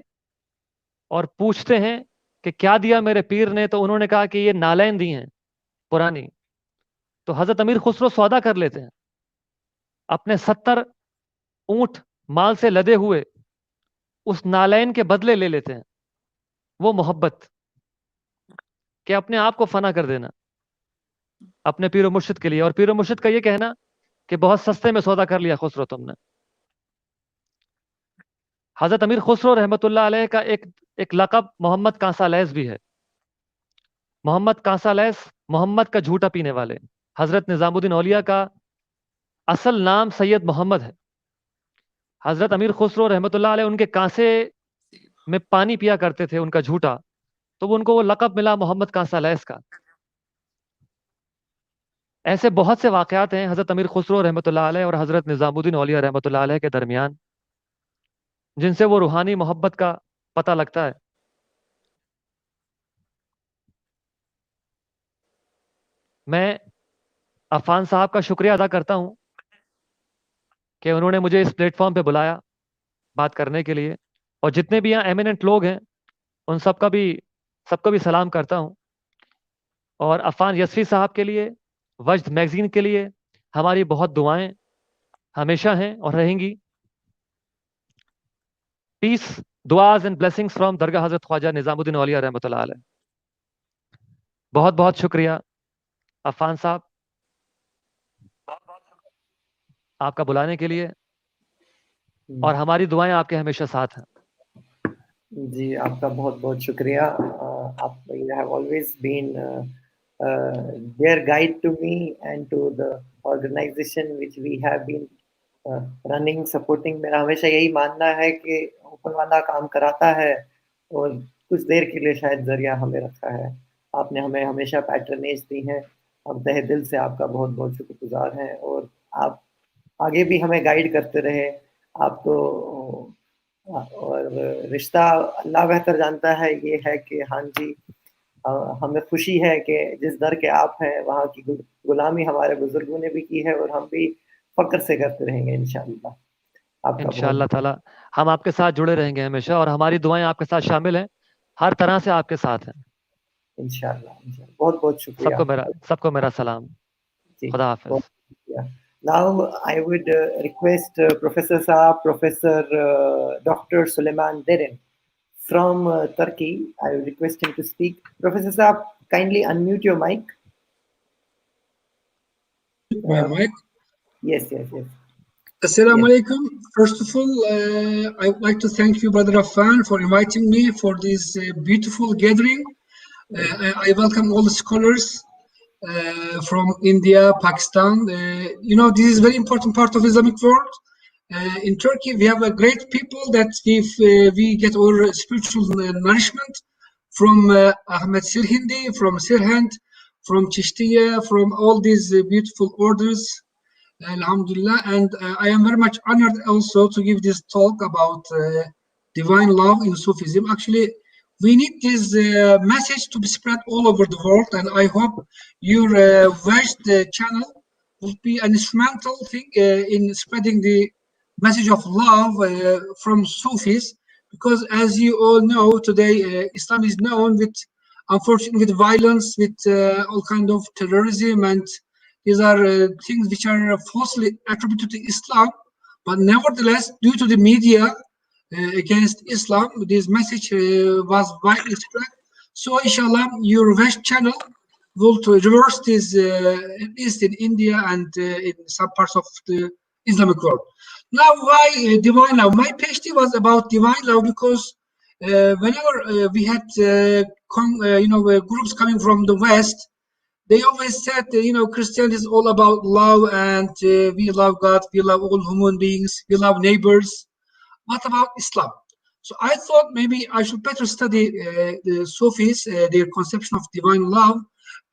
اور پوچھتے ہیں کہ کیا دیا میرے پیر نے, تو انہوں نے کہا کہ یہ نالین دی ہیں پرانی. تو حضرت امیر خسرو سودا کر لیتے ہیں, اپنے 70 اونٹ مال سے لدے ہوئے اس نالین کے بدلے لے لیتے ہیں. وہ محبت کہ اپنے آپ کو فنا کر دینا اپنے پیر و مرشد کے لیے, اور پیر و مرشد کا یہ کہنا کہ بہت سستے میں سودا کر لیا خسرو تم نے. حضرت امیر خسرو رحمۃ اللہ علیہ کا ایک لقب محمد کانسا لیس بھی ہے. محمد کانسا لیس, محمد کا جھوٹا پینے والے. حضرت نظام الدین اولیاء کا اصل نام سید محمد ہے. حضرت امیر خسرو رحمۃ اللہ علیہ ان کے کانسے میں پانی پیا کرتے تھے, ان کا جھوٹا, تو ان کو وہ لقب ملا محمد کانسا لیس کا. ایسے بہت سے واقعات ہیں حضرت امیر خسرو رحمۃ اللہ علیہ اور حضرت نظام الدین اولیاء رحمۃ اللہ علیہ کے درمیان, جن سے وہ روحانی محبت کا پتہ لگتا ہے. میں عفان صاحب کا شکریہ ادا کرتا ہوں کہ انہوں نے مجھے اس پلیٹ فارم پہ بلایا بات کرنے کے لیے, اور جتنے بھی یہاں ایمیننٹ لوگ ہیں ان سب کا بھی سلام کرتا ہوں. اور عفان یسفی صاحب کے لیے, وجد میگزین کے لیے ہماری بہت دعائیں ہمیشہ ہیں اور رہیں گی. پیس, دعاز اینڈ بلیسنگز فرام درگاہ حضرت خواجہ نظام الدین اولیاء رحمۃ اللہ علیہ. بہت بہت شکریہ عفان صاحب آپ کا بلانے کے لیے, اور ہماری دعائیں آپ کے ہمیشہ ساتھ ہیں. جی آپ کا بہت بہت شکریہ. آپ you have always been there guide to me and to the organization which we have been running supporting. میرا ہمیشہ یہی ماننا ہے کہ اوپن والا کام کراتا ہے, اور کچھ دیر کے لیے شاید ذریعہ ہمیں رکھا ہے. آپ نے ہمیں ہمیشہ پیٹرنیج دی ہے, ہم تہ دل سے آپ کا بہت بہت شکر گزار ہیں, اور آپ آگے بھی ہمیں گائیڈ کرتے رہے. آپ تو اور رشتہ اللہ بہتر جانتا ہے, یہ ہے کہ ہاں جی ہمیں خوشی ہے کہ جس در کے آپ ہیں وہاں کی غلامی ہمارے بزرگوں نے بھی کی ہے, اور ہم بھی فخر سے کرتے رہیں گے انشاءاللہ. آپ کا انشاءاللہ تعالی ہم آپ کے ساتھ جڑے رہیں گے ہمیشہ, اور ہماری دعائیں آپ کے ساتھ شامل ہیں, ہر طرح سے آپ کے ساتھ ہیں انشاءاللہ. بہت بہت شکریہ. سب کو میرا سلام. جی خدا حافظ. بہت شکریہ. Now I would request Professor Saab, Professor Dr. Suleiman Derin from Turkey. I will request him to speak. Professor Saab, kindly unmute your mic. My mic? Yes. Assalamu Yes. alaikum. First of all, I would like to thank you, Brother Affan, for inviting me for this beautiful gathering. I welcome all the scholars from India, Pakistan. You know, this is a very important part of Islamic world. In Turkey, we have a great people that we get our spiritual nourishment from Ahmed Sirhindi, from Sirhand, from Chishtiya, from all these beautiful orders. Alhamdulillah, and I am very much honored also to give this talk about divine love in Sufism. Actually, we need this message to be spread all over the world, and I hope your Wajd channel will be an instrumental thing in spreading the message of love from Sufis, because as you all know, today Islam is known with, unfortunately, with violence, with all kind of terrorism, and these are things which are falsely attributed to Islam, but nevertheless, due to the media against Islam, this message was widely spread. So, inshallah, your West channel will to reverse this, at least in India and in some parts of the Islamic world. Now, why divine love? My PhD was about divine love because whenever we had groups coming from the West, they always said, you know, Christianity is all about love, and we love God, we love all human beings, we love neighbors. What about Islam? So I thought maybe I should better study the Sufis, their conception of divine love,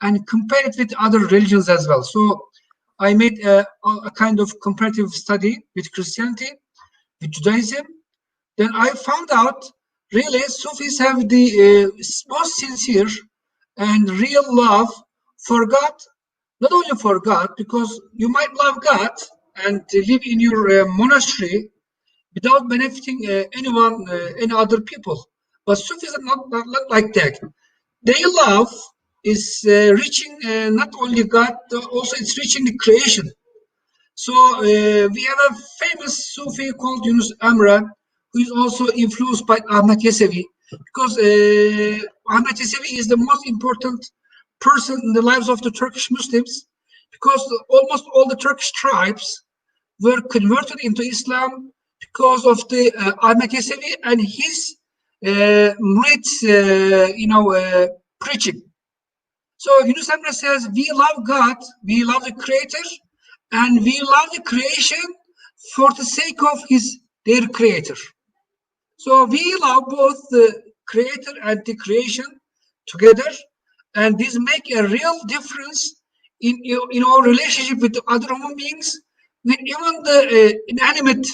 and compare it with other religions as well. So I made a kind of comparative study with Christianity, with Judaism. Then I found out really Sufis have the most sincere and real love for God, not only for God, because you might love God and live in your monastery without benefiting anyone, any other people. But Sufis are not like that. Their love is reaching not only God, also it's reaching the creation. So we have a famous Sufi called Yunus Emre, who is also influenced by Ahmed Yesevi, because Ahmed Yesevi is the most important person in the lives of the Turkish Muslims, because almost all the Turkish tribes were converted into Islam because of the Ahmed Yesevi and his preaching. So Yunus Emre says, we love God, we love the Creator, and we love the creation for the sake of their Creator. So we love both the Creator and the creation together, and this make a real difference in our relationship with the other human beings, with even the inanimate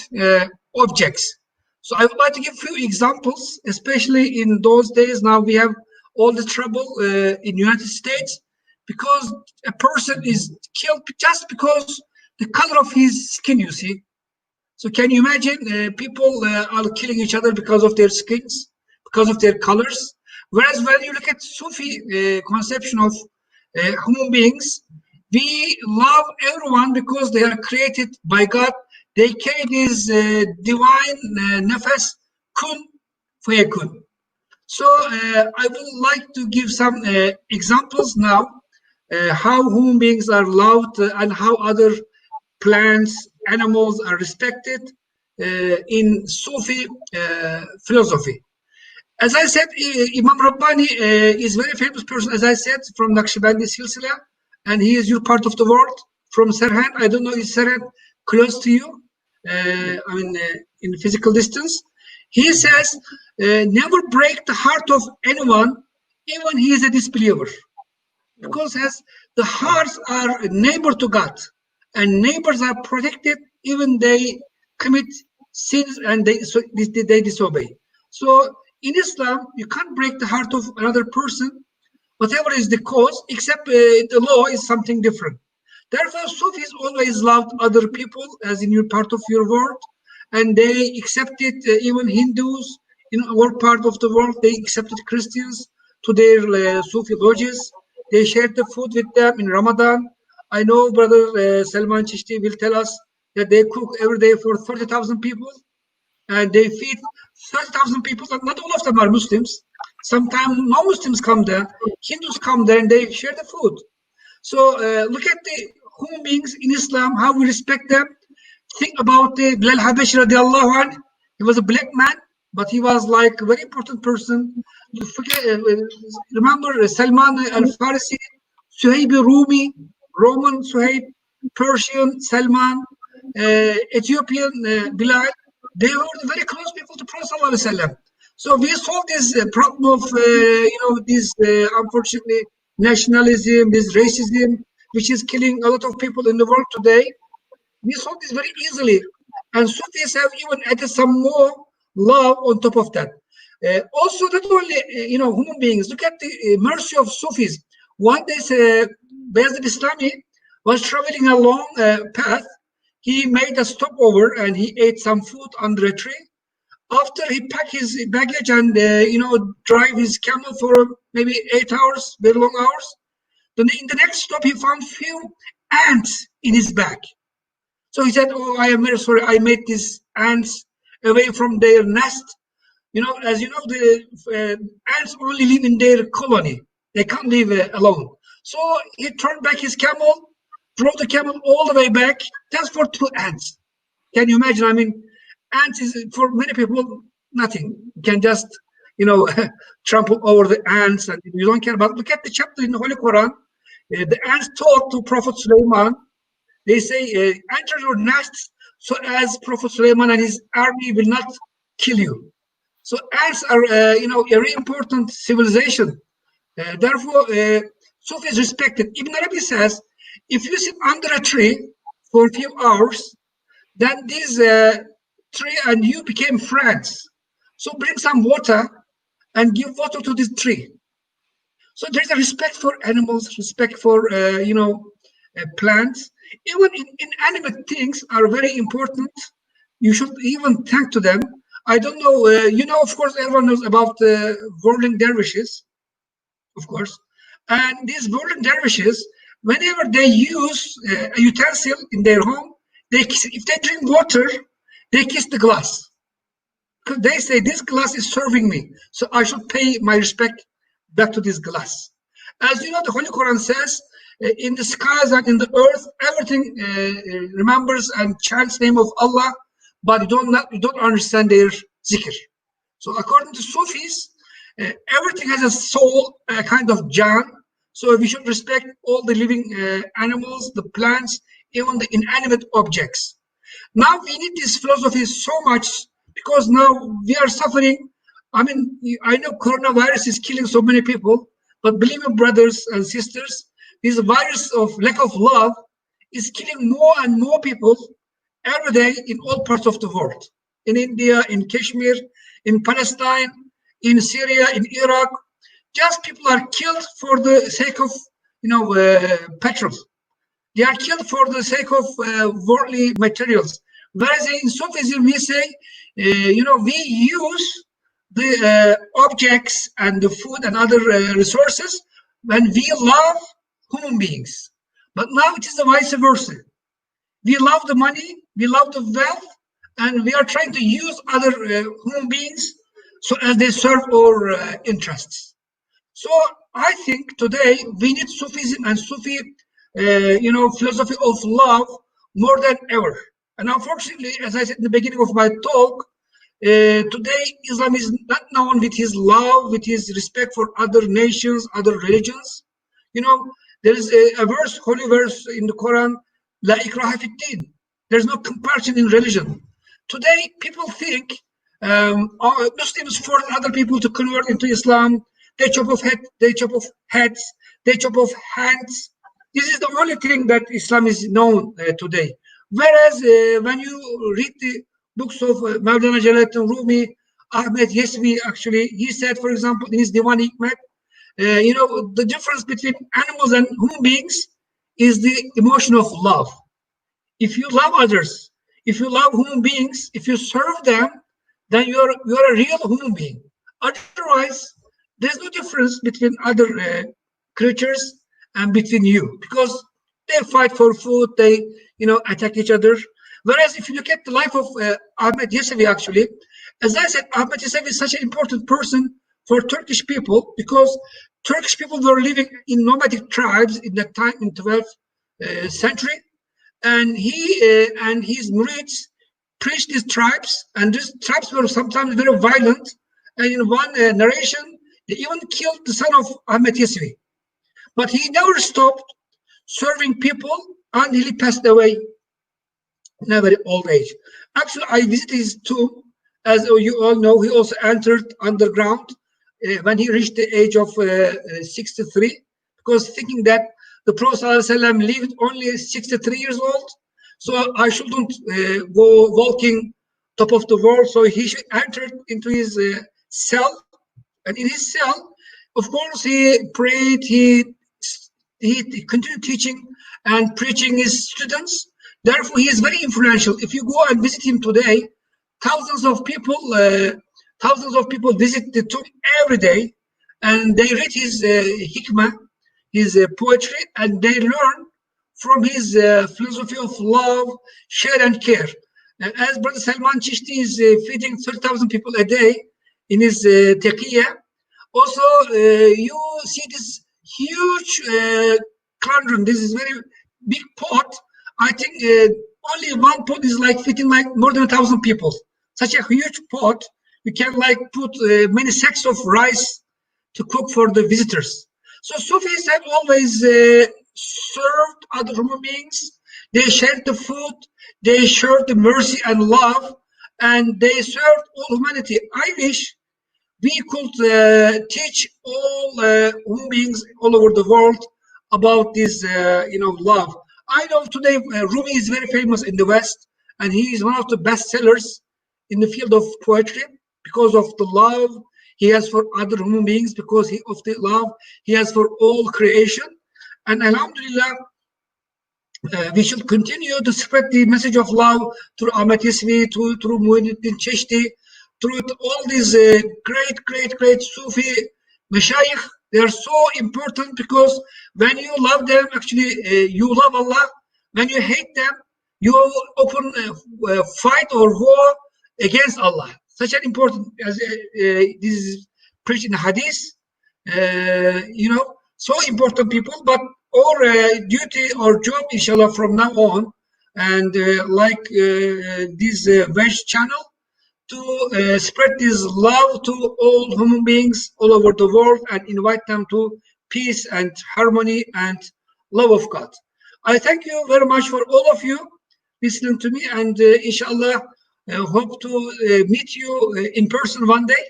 objects. So I would like to give a few examples, especially in those days. Now we have all the trouble in United States because a person is killed just because the color of his skin, you see. So can you imagine people are killing each other because of their skins, because of their colors? Whereas when you look at Sufi conception of human beings, we love everyone because they are created by God. They carry this divine nefes, kun fayakun. So I would like to give some examples now, how human beings are loved and how other plants, animals are respected in Sufi philosophy. As I said, Imam Rabbani is a very famous person, as I said, from Naqshbandi Silsila, and he is your part of the world, from Serhan. I don't know, is Serhan close to you? In physical distance. He says, never break the heart of anyone, even he is a disbeliever. Because as the hearts are neighbor to God, and neighbors are protected even they commit sins and they disobey. So in Islam, you can't break the heart of another person, whatever is the cause, except the law is something different. Therefore, Sufis always loved other people, as in your part of your world, and they accepted even Hindus in our part of the world. They accepted Christians to their Sufi lodges. They shared the food with them in Ramadan. I know Brother Salman Chishti will tell us that they cook every day for 30,000 people, and they feed 30,000 people. Not all of them are Muslims. Sometimes non-Muslims come there, Hindus come there, and they share the food. So look at the human beings in Islam, how we respect them. Think about Bilal Habashi radiallahu anhu. He was a black man, but he was like a very important person. You forget, remember Salman al-Farsi, Suhaib Rumi, Roman Suhaib, Persian Salman, Ethiopian Bilal. They were very close people to Prophet sallallahu alaihi wasallam. So we solved this problem of this unfortunately nationalism, this racism, which is killing a lot of people in the world today. We solve this very easily, and Sufis have even added some more love on top of that. Also, not only human beings. Look at the mercy of Sufis. One day, Bayezid Bistami was traveling a long path. He made a stopover and he ate some food under a tree. After he packed his baggage and drive his camel for maybe 8 hours, very long hours. Then in the next stop, he found few ants in his bag. So he said, "Oh, I am very sorry. I made these ants away from their nest. As you know, the ants only live in their colony. They can't live alone." So he turned back his camel, drove the camel all the way back, just for 2 ants. Can you imagine? I mean, ants is for many people nothing. You can just trample over the ants, and you don't care about. Look at the chapter in the Holy Quran. The ants talk to Prophet Sulaiman. They say, "Enter your nests so as Prophet Sulaiman and his army will not kill you." So ants are, a very important civilization. Therefore, Sufi is respected. Ibn Arabi says, if you sit under a tree for a few hours, then this tree and you became friends. So bring some water and give water to this tree. So there's a respect for animals, respect for plants. Even inanimate things are very important. You should even thank to them. I don't know, of course, everyone knows about whirling dervishes, of course. And these whirling dervishes, whenever they use a utensil in their home, if they drink water, they kiss the glass. Because they say, this glass is serving me, so I should pay my respect back to this glass. As you know, the Holy Quran says, in the skies and in the earth, everything remembers and chants the name of Allah, but you don't understand their zikr. So according to Sufis, everything has a soul, a kind of Jan. So we should respect all the living animals, the plants, even the inanimate objects. Now we need this philosophy so much because now we are suffering. I mean, I know coronavirus is killing so many people, but believe me, brothers and sisters, this virus of lack of love is killing more and more people every day in all parts of the world. In India, in Kashmir, in Palestine, in Syria, in Iraq. Just people are killed for the sake of, petrol. They are killed for the sake of worldly materials. Whereas in Sufism, we say, we use the objects and the food and other resources when we love human beings. But now it is the vice versa. We love the money, we love the wealth, and we are trying to use other human beings so as they serve our interests. So I think today we need Sufism and Sufi, philosophy of love more than ever. And unfortunately, as I said in the beginning of my talk, today Islam is not known with his love, with his respect for other nations, other religions. There is a verse, holy verse in the Quran, La ikraha fi din. There's no compulsion in religion. Today, people think Muslims force other people to convert into Islam. They chop off heads, they chop off hands. This is the only thing that Islam is known today. Whereas when you read the books of Maulana Jalaluddin Rumi, Ahmed Yesvi, actually, he said, for example, in his Diwan Hikmat, the difference between animals and human beings is the emotion of love. If you love others, if you love human beings, if you serve them, then you're a real human being. Otherwise, there's no difference between other creatures and between you, because they fight for food, they attack each other. Whereas if you look at the life of Ahmed Yesevi, actually, as I said, Ahmed Yesevi is such an important person for Turkish people, because Turkish people were living in nomadic tribes in that time in 12th century. and he and his murids preached these tribes, and these tribes were sometimes very violent. And in one narration, they even killed the son of Ahmed Yesri. But he never stopped serving people until he passed away in a very old age. Actually, I visited his tomb. As you all know, he also entered underground when he reached the age of 63, because thinking that the Prophet ﷺ lived only 63 years old, so I shouldn't go walking top of the world. So he should enter into his cell, and in his cell, of course, he prayed. He continued teaching and preaching his students. Therefore, he is very influential. If you go and visit him today, thousands of people, visit the tomb every day, and they read his hikmah, his poetry, and they learn from his philosophy of love, share, and care. As Brother Salman Chishti is feeding 30,000 people a day in his taqiyya, also you see this huge cauldron. This is very big pot. I think only one pot is like fitting like more than 1,000 people. Such a huge pot, you can like put many sacks of rice to cook for the visitors. So Sufis have always served other human beings. They shared the food, they shared the mercy and love, and they served all humanity. I wish we could teach all human beings all over the world about this, love. I know today Rumi is very famous in the West, and he is one of the best sellers in the field of poetry because of the love he has for other human beings, because of the love he has for all creation. And Alhamdulillah, we should continue to spread the message of love through Ahmed Yasmi, through Muhyiddin Chishti, through all these great Sufi mashayikh. They are so important because when you love them, actually, you love Allah. When you hate them, you open a fight or war against Allah. Such an important, as this is preached in Hadith, so important people, but our duty or job, inshallah, from now on, and like this Wajd channel, to spread this love to all human beings all over the world and invite them to peace and harmony and love of God. I thank you very much for all of you listening to me, and inshallah, hope to meet you in person one day.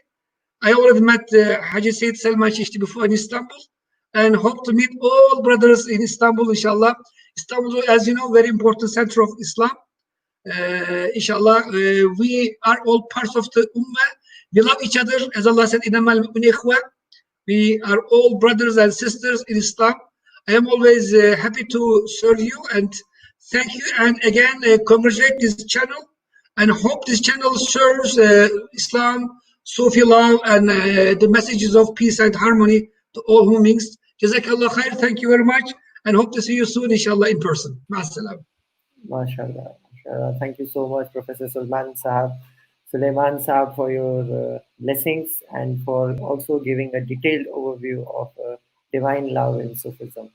I already met Haji Said Salman Chishti before in Istanbul, and hope to meet all brothers in Istanbul, inshallah. Istanbul, as you know, very important center of Islam. Inshallah, we are all parts of the Ummah. We love each other, as Allah said, "Innamal mu'minuna ikhwa." We are all brothers and sisters in Islam. I am always happy to serve you, and thank you. And again, congratulate this channel, and hope this channel serves Islam, Sufi love, and the messages of peace and harmony to all human beings. Jazakallah khair. Thank you very much, and hope to see you soon, inshallah, in person. Ma'assalam. MashaAllah. MashaAllah. Thank you so much, Professor Suleiman Sahab, for your blessings and for also giving a detailed overview of divine love in Sufism.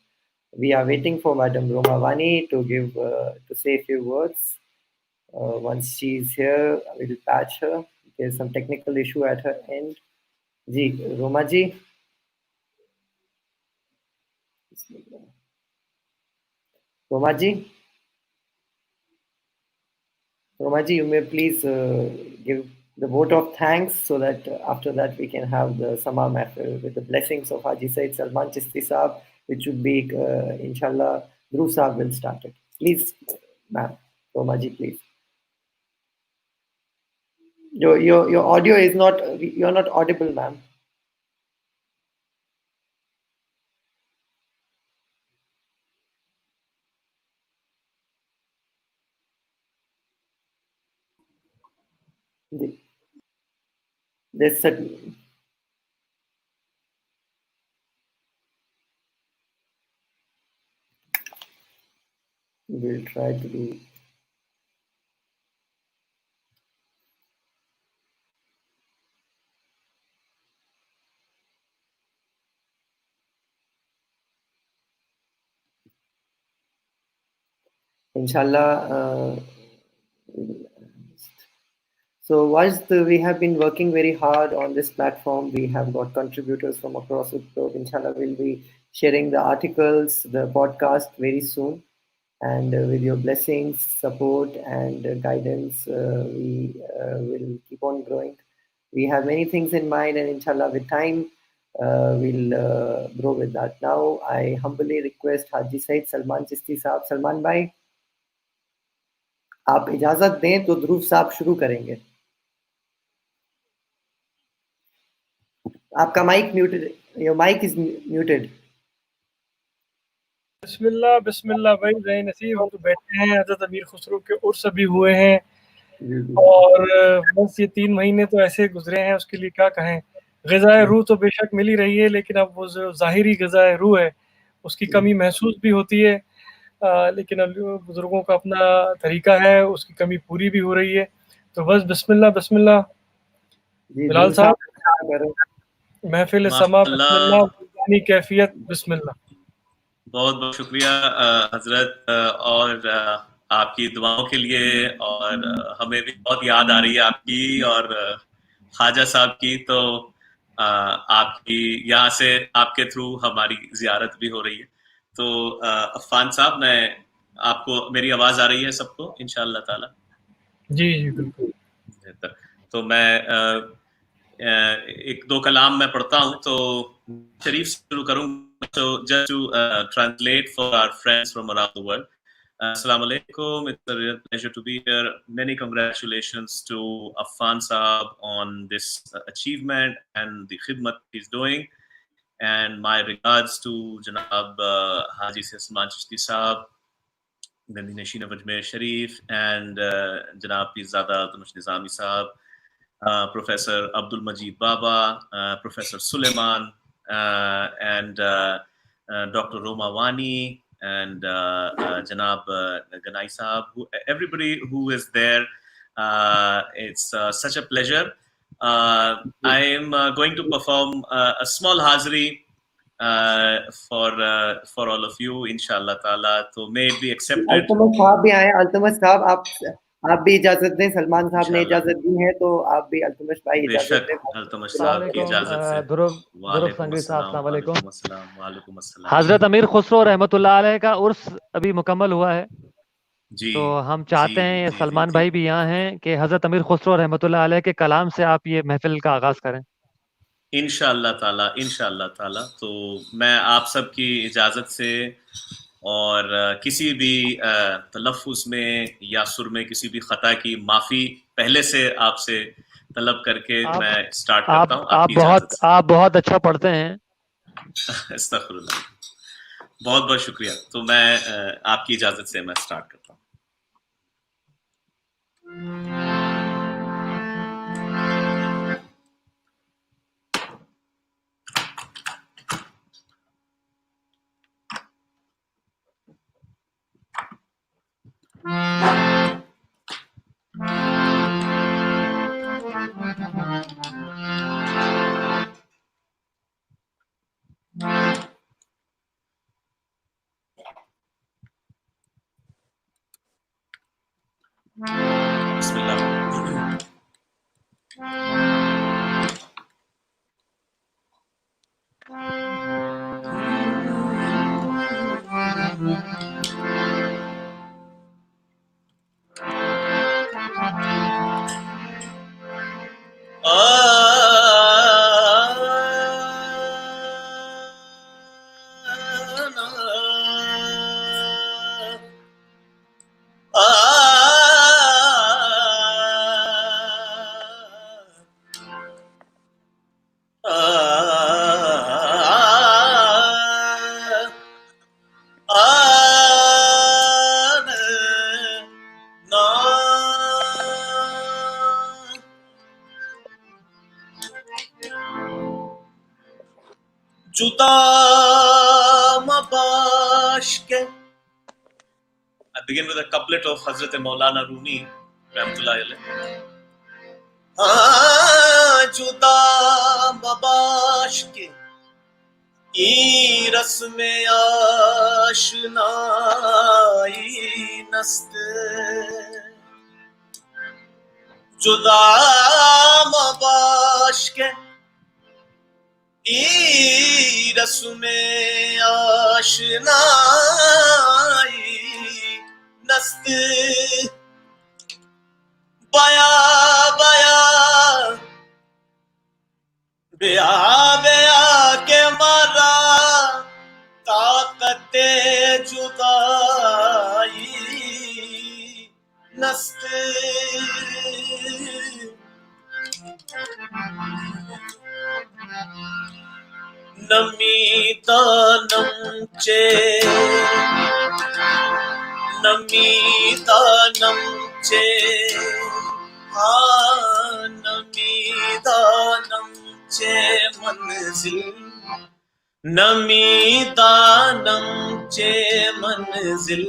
We are waiting for Madam Romavani to say a few words. Once she's here, we will patch her. There's some technical issue at her end. Roma ji. Romaji, you may please give the vote of thanks so that after that we can have the Sama Mahfil with the blessings of Haji Said Salman Chishti Sahab, which would be, inshallah, Dhruv Sahab will start it. Please, ma'am. Romaji, please. Your audio is not, you're not audible, ma'am. There's certain. We'll try to do. Inshallah. So whilst we have been working very hard on this platform, we have got contributors from across the globe. Inshallah, we'll be sharing the articles, the podcast very soon. And with your blessings, support, and guidance, we will keep on growing. We have many things in mind, and inshallah, with time, we'll grow with that. Now, I humbly request Haji Said Salman Chisti Saab. Salman Bhai, आप इजाजत दें तो ध्रुव साहब शुरू करेंगे. आपका mic muted, your mic is muted. बिस्मिल्लाह बिस्मिल्लाह भाई, जय नसीब, हम तो बैठे हैं. हजरत अमीर खुसरो के उर्स अभी हुए हैं और बस ये 3 महीने तो ऐसे गुजरे हैं, उसके लिए क्या कहें. ग़िज़ाए रूह तो बेशक मिल ही रही है, लेकिन अब वो जो ज़ाहिरी ग़िज़ाए रूह है उसकी कमी महसूस भी होती है. लेकिन अब बुजुर्गों का अपना तरीका है, उसकी कमी पूरी भी हो रही है. तो बस बिस्मिल्लाह बिस्मिल्लाह. बिलाल साहब, महफिल समा बिस्मिल्लाह, बुलदानी कैफियत बिस्मिल्लाह. बहुत बहुत शुक्रिया हजरत, और आपकी दुआओं के लिए, और हमें भी बहुत याद आ रही है आपकी और ख्वाजा साहब की. तो आपकी यहाँ से आपके थ्रू हमारी जियारत भी हो रही है. तो अफ़ान साहब, मैं आपको, मेरी आवाज़ आ रही है सबको इंशाअल्लाह ताला? जी जी बिल्कुल. तो मैं एक दो कलाम मैं पढ़ता हूँ, तो शरीफ से शुरू करूँगा. So just to translate for our friends from around the world. Assalamu alaikum. It's a real pleasure to be here. Many congratulations to Affan Saab on this achievement and the khidmat he's doing. And my regards to Janab Haji Salman Chishti Saab, Gandhi Nashin of Ajmer Sharif, and Janab Pirzada Tanush Nizami Saab, Professor Abdul Majid Baba, Professor Suleiman, and Dr. Roma Wani, and Janab Ganai Saab, everybody who is there. It's such a pleasure. I am going to perform a small hazri for all of you, inshallah ta'ala. So may it be accepted. Altamash साहब भी आए. अल्तमश साहब, आप भी इजाजत दें. सलमान साहब ने इजाजत दी है, तो आप भी अल्तमश भाई इजाजत दें. अल्तमश साहब की इजाजत से. दुरूद संगी साहब, अस्सलाम वालेकुम. हजरत अमीर खुसरो रहमतुल्लाह अलैह का उर्स अभी मुकम्मल हुआ है. जी, तो हम चाहते हैं, सलमान भाई भी यहाँ हैं, कि हजरत अमीर खुसरो रहमतुल्लाह अलैह के कलाम से आप ये महफिल का आगाज करें इंशाअल्लाह ताला, इंशाअल्लाह ताला. तो मैं आप सबकी इजाजत से और किसी भी तलफ़ुज़ में या सुर में किसी भी ख़ता की माफ़ी पहले से आपसे तलब करके मैं स्टार्ट करता हूँ. आप बहुत अच्छा पढ़ते हैं. अस्तग़फिरुल्लाह, बहुत बहुत शुक्रिया. तो मैं आपकी इजाज़त से मैं स्टार्ट करता हूँ. बिस्मिल्लाह. जुदा मबाश के. I begin with a couplet of Hazrat Maulana Rumi Rahmatullahi alayh. जुदा मबाश के ای رسم آشنایی نست جدا مباش کے ای رسم آشنایی نست بیا بیا بیا بیا کے مرا طاقت جدائی نست نمی دانم چے نمی دانم چے نمی دانم چے منزل نمی دانم چے منزل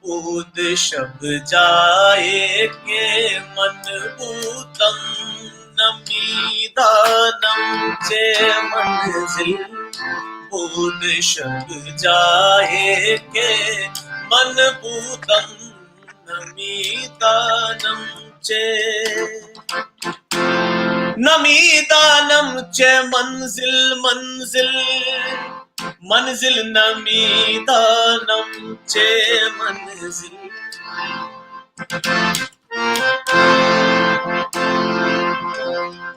بود شب جائے کے من بودم نمی دانم چے منزل بود شب جائے کے من بودم نمی دانم چے نمی دانم چے منزل منزل منزل نمی دانم چے منزل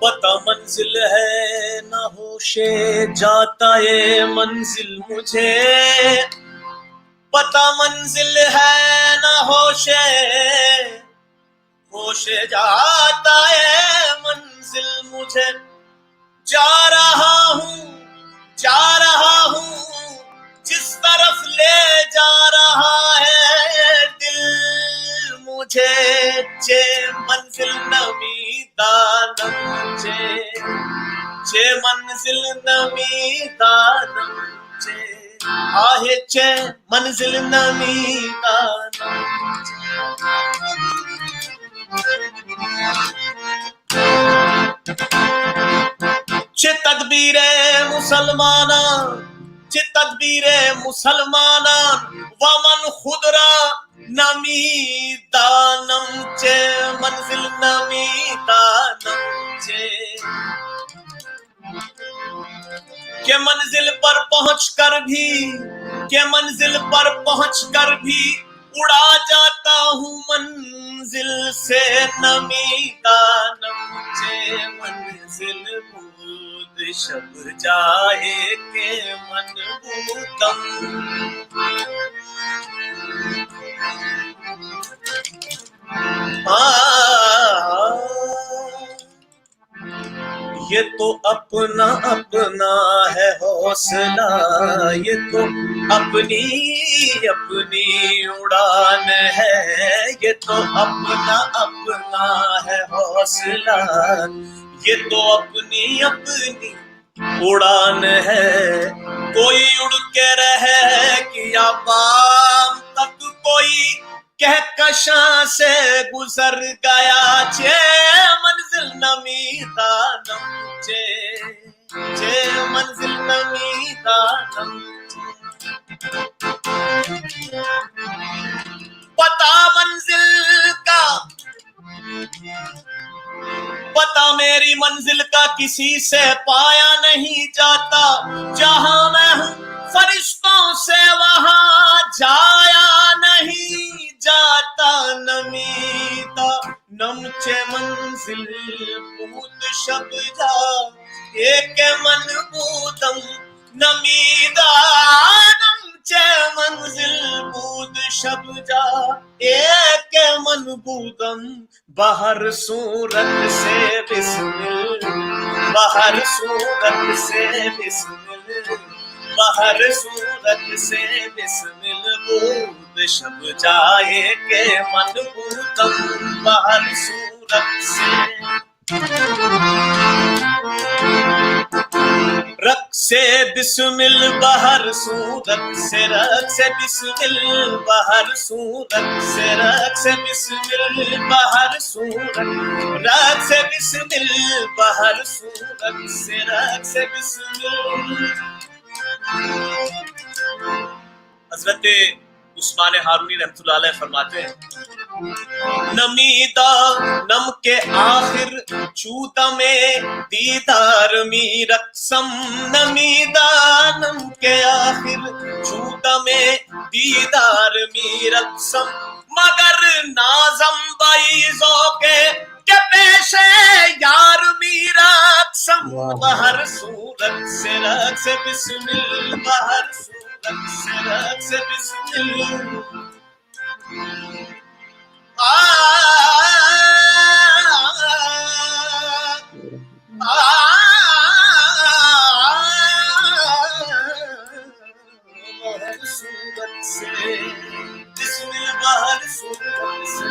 پتہ منزل ہے نہ ہوش جاتا ہے منزل مجھے پتہ منزل ہے نہ ہوش جاتا ہے منزل مجھے جا رہا ہوں جس طرف لے جا رہا ہے دل مجھے چے منزل نمی دانم چے منزل نمی دانم چے آہے چے منزل نمی دانم چے تدبیر مسلمانان چه تدبیر مسلمانان و من خود را نمی دانم چه منزل نمی دانم چه کہ منزل پر پہنچ کر بھی اڑا جاتا ہوں منزل سے نمی دانم چه منزل بود شب جائے کے من بودم یہ تو اپنا اپنا ہے حوصلہ یہ تو اپنی اپنی اڑان ہے یہ تو اپنا اپنا ہے حوصلہ یہ تو اپنی اپنی اڑان ہے کوئی اڑ کے رہے کیا بام تک کوئی کہکشاں سے گزر گیا چے منزل نمی دانم چے منزل نمی دانم پتا منزل کا پتا میری منزل کا کسی سے پایا نہیں جاتا جہاں میں ہوں فرشتوں سے وہاں جایا نہیں جاتا نمیتا نمچے منزل بود شب جا ایک من بودم نمیدا نمچے منزل بود شب جا ایک من بودم باہر صورت سے بسمل باہر صورت سے بسمل باہر صورت سے بسمل بود شب جائے کے من بودم باہر صورت سے رق سے بسمل باہر صورت سے رق سے بسمل باہر صورت سے رق سے بسمل باہر صورت رق سے بسمل باہر صورت سے رق سے بسمل حضرت عثمان ہارونی رحمۃ اللہ علیہ فرماتے ہیں نمیدہ نم کے آخر چوتا میں دیدار می رقصم، نمیدہ نم کے آخر چوتا میں دیدار می رقصم، مگر نازم بائی ذوقے کے پیش یار میرا قسم، بہر صورت سے رقص بسم اللہ، بہر صورت سے رقص بسم اللہ، بہر صورت سے بسم اللہ، بہر صورت سے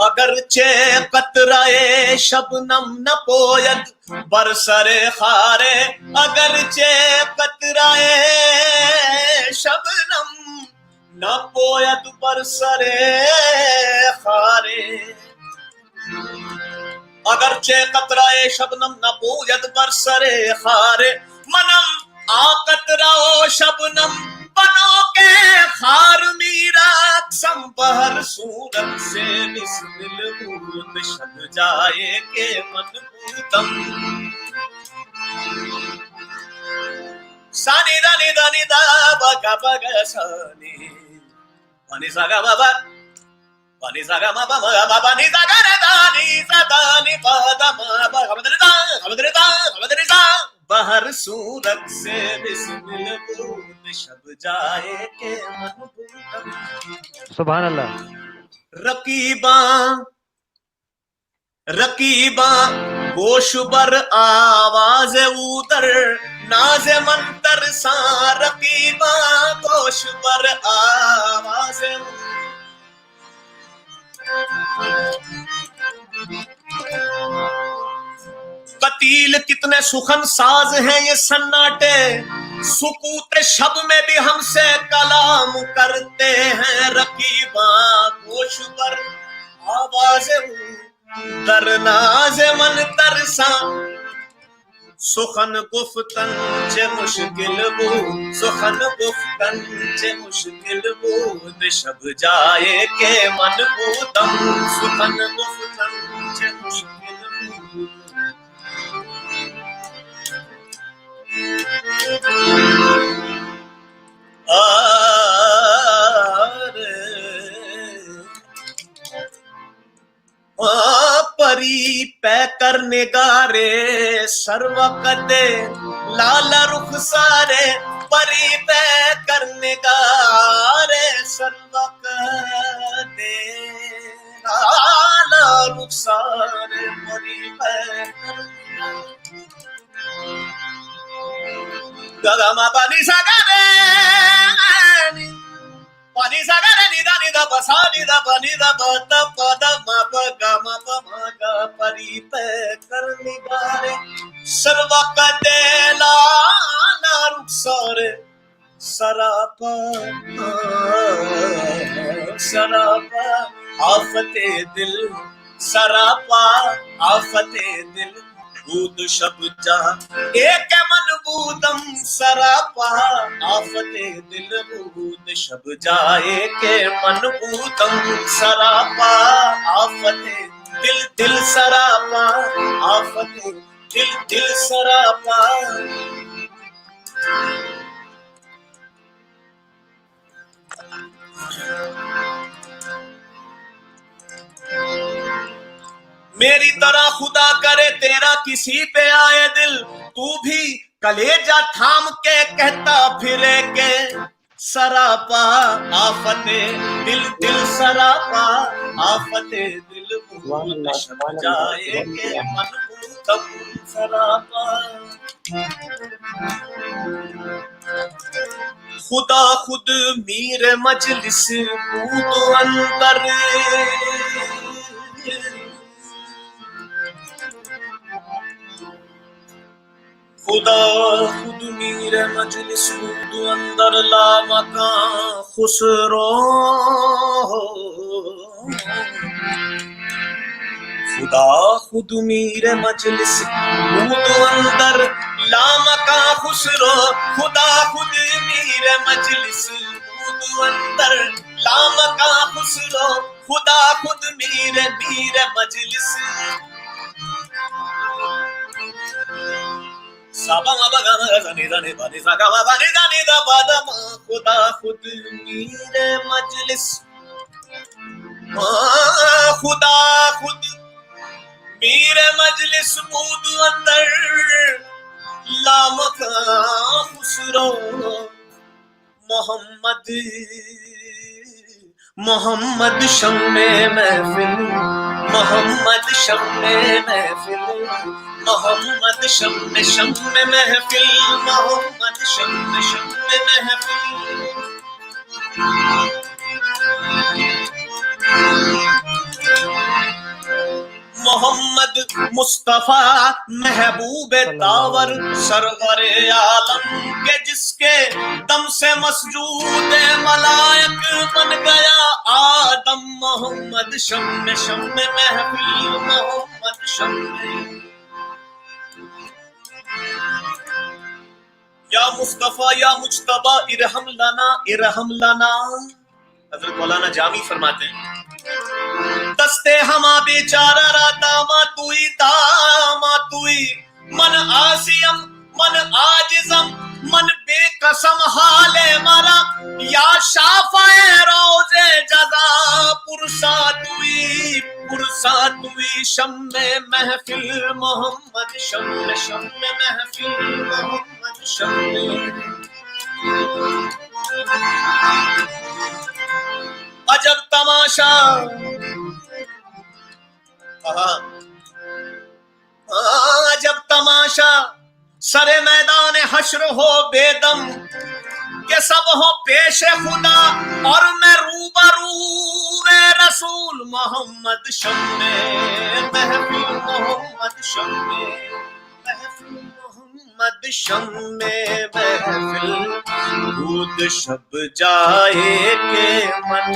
اگرچہ قطرۂ شبنم نہ پوید برسر خارے، اگرچہ قطرۂ شبنم نہ پوید برسر خارے، اگرچہ قطرۂ شبنم نہ پوید برسر خارے، منم آ قطرہ و شبنم بنو کے خار میرا قسم، بہر صورت سے بسم البود شب جائے کہ منبوتم، سانی دانی دانی دا بگا بگا سانی پانی ساگا بابا پانی ساگا بابا بابا پانی ساگا ردانی سدانی پادا بابا خبدرتا خبدرتا خبدرتا، بہر صورت سے بسم البود شب جائے کہ منبوتم، سبحان اللہ. رقیباں رقیباں گوش بر آواز اودر ناز منتر ساں، رقیباں گوش بر آواز قتیل کتنے سخن ساز ہیں یہ سناٹے، سکوت شب میں بھی ہم سے کلام کرتے ہیں، رقیباں گوش پر آواز در ناز من ترساں، سخن گفتن چه مشکل بود، سخن گفتن چه مشکل بود، شب جائے کہ من بودم، سخن گفتن چه مشکل بود. پری پہ کر نگارے سر وقت لال رخ سارے، پری پہ کر نگارے سر وقت لال رخ سارے، پری پہ گاما پانی ساگارے پانی ساگارے نیدا نیدا بسا نیدا پانی دا بتا پدا ما پا گا ما پا ما گا، پری پہ کر نگارے سر وقت لانا رخسارے، سراپا سراپا آفت دل، سراپا آفت دل، بود شب جا ایک من بودم، سراپا آفت دل بود شب جائے کہ من بودم، سراپا آفت دل، دل سراپا آفت دل، دل سراپا. میری طرح خدا کرے تیرا کسی پہ آئے دل، تو بھی کلیجہ تھام کے کہتا پھرے کہ سراپا آفت دل، دل سراپا آفت دل، بود شب جائے کہ من بودم، سراپا. خدا خود میر مجلس بود اندر، خدا خود میر مجلس بود اندر لا مکان خسرو، خدا خود میر مجلس بود اندر لامکا خسرو خدا خود میر مجلس بود اندر لامکا خسرو خدا خود میر مجلس سابا بگا زنی زنی بانی سگا بانی زنی دا بادم خدا خود میر مجلس خدا خود میر مجلس بود اندر لامکا خسرو محمد محمد شمع محفل محمد شمع محفل محمد شمع شمع محفل محمد شمع شمع محفل محمد مصطفیٰ محبوب داور سرور عالم کے جس کے دم سے مسجود ملائک بن گیا آدم محمد شمع شمع محفل محمد شمع یا مصطفیٰ یا مجتبیٰ ارحم لنا ارحم لنا. حضرت مولانا جامی فرماتے ہیں دستے ہما بیچارہ را داما توئی من آسیم من آجزم من بے قسم حال مارا یا شافع روز جزا پرسا توئی شمع محفل محمد شمع شمع محفل محمد شمع. عجب تماشا عجب تماشا سر میدان حشر ہو بے دم کہ سب ہو پیش خدا اور میں روبرو رسول محمد شمع محفل محمد شمع محفل محمد شمع محفل بود شب جائے کہ من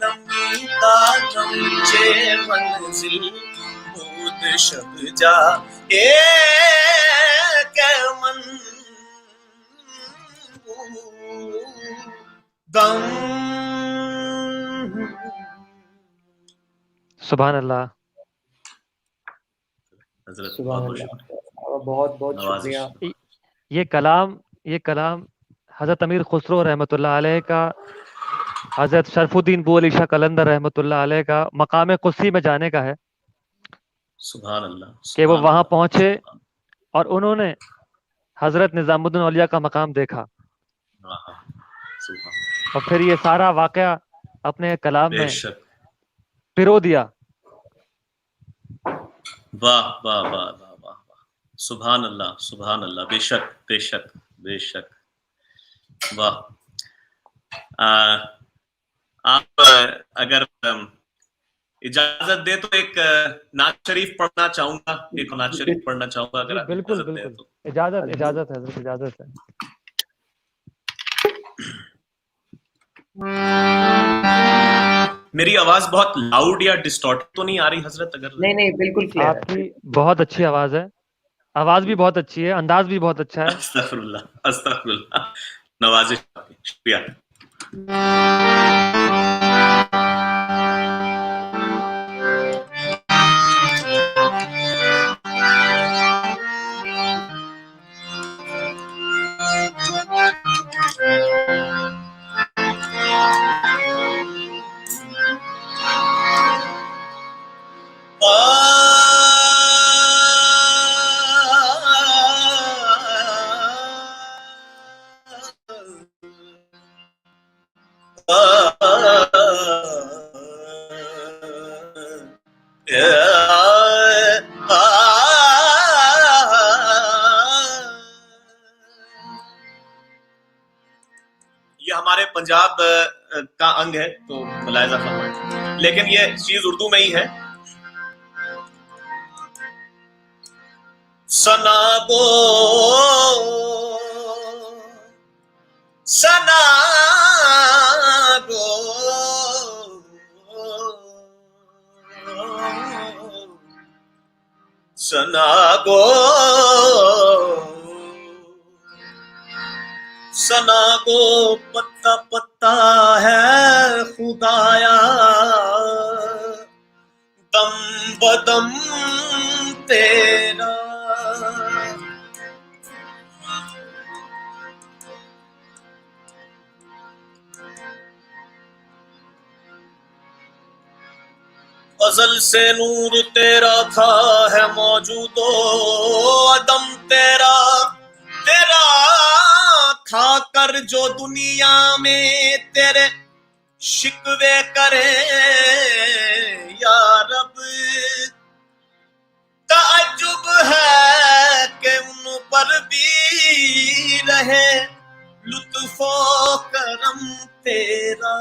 نمیتا نمچے منزل بود شب جائے کہ من دم. سبحان اللہ. حضرت بہت بہت شکریہ. یہ کلام حضرت امیر خسرو رحمۃ اللہ علیہ کا، حضرت شرف الدین بو علی شاہ قلندر رحمۃ اللہ علیہ کا مقام قدسی میں جانے کا ہے. سبحان اللہ کہ وہ وہاں پہنچے اور انہوں نے حضرت نظام الدین اولیاء کا مقام دیکھا اور پھر یہ سارا واقعہ اپنے کلام میں پرو دیا. واہ واہ واہ واہ واہ سبحان اللہ سبحان اللہ. بے شک بے شک بے شک. واہ. آپ اگر اجازت دے تو ایک نعت شریف پڑھنا چاہوں گا اگر آپ بالکل اجازت دیں بالکل. تو. اجازت ہے حضرت، اجازت ہے. میری آواز بہت لاؤڈ یا ڈسٹارٹ تو نہیں آ رہی حضرت؟ اگر نہیں بالکل کلیئر. آپ کی بہت اچھی آواز ہے، آواز بھی بہت اچھی ہے، انداز بھی بہت اچھا ہے. استغفر اللہ نوازش. شکریہ. یہ ہمارے پنجاب کا انگ ہے تو ملاحظہ فرمائیں، لیکن یہ چیز اردو میں ہی ہے. سنا گو سنا گو सना गो पत्ता पत्ता है खुदाया, दम बदम तेरा। अज़ल से नूर तेरा था है मौजूदो अदम तेरा, तेरा था कर जो दुनिया में तेरे शिकवे करे या रब। ताज्जुब है कि उन पर भी रहे लुत्फो करम तेरा।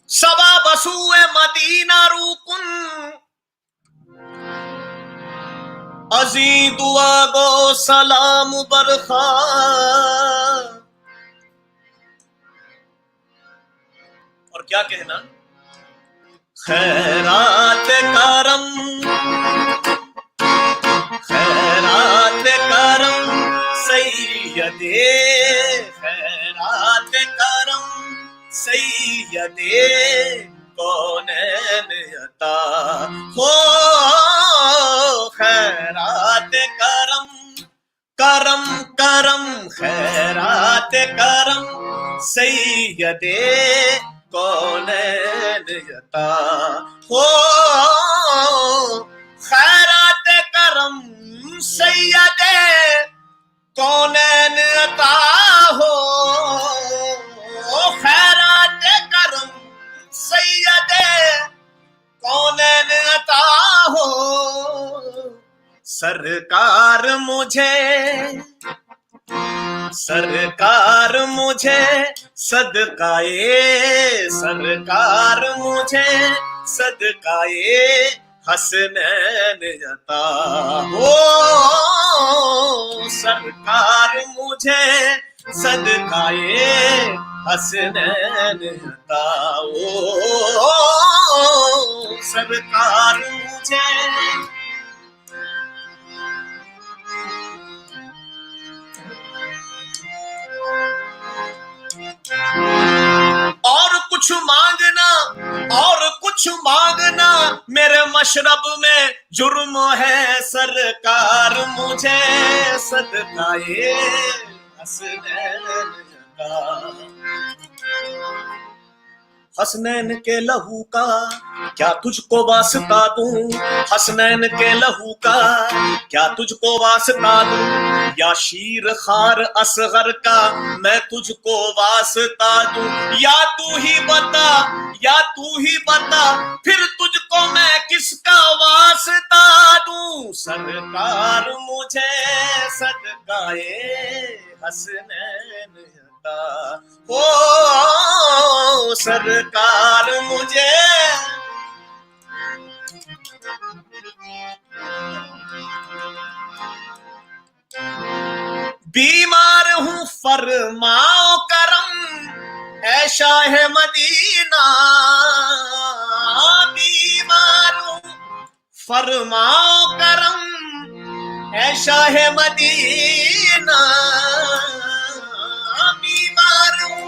सबा बसूए मदीना रूकुन अजी दुआ गो सलाम बरखा। और क्या कहना, खैरात करम, खैरात करम सैयदे, खैरात करम सैयदे कौनैन अता हो। खैरात करम करम करम, खैरात करम सैयदे कौनैन अता हो। खैरात करम सैयदे कौनैन अता हो। खैरात करम सैयदे कौनैन अता हो। सरकार मुझे, सरकार मुझे सदकाए, सरकार मुझे सदकाए हसनैन अता हो। सरकार मुझे सदकाए हसनैन अता हो। सरकार मुझे और कुछ मांगना, और कुछ मांगना मेरे मशरब में जुर्म है। सरकार मुझे सदकाए हसनैन अता। हसनैन के लहू का क्या तुझको वास्ता दूं, हसनैन के लहू का क्या तुझको वास्ता दूं। या शीर खार असगर का मैं तुझको वास्ता दूं। या तू ही बता, या तू ही बता फिर तुझको मैं किसका वास्ता दूं। सरकार मुझे सदकाए हसनैन अता हो। सरकार मुझे बीमार हूँ फरमाओ करम ऐ शाह मदीना। बीमार हूँ फरमाओ करम ऐ शाह मदीना। बीमार हूँ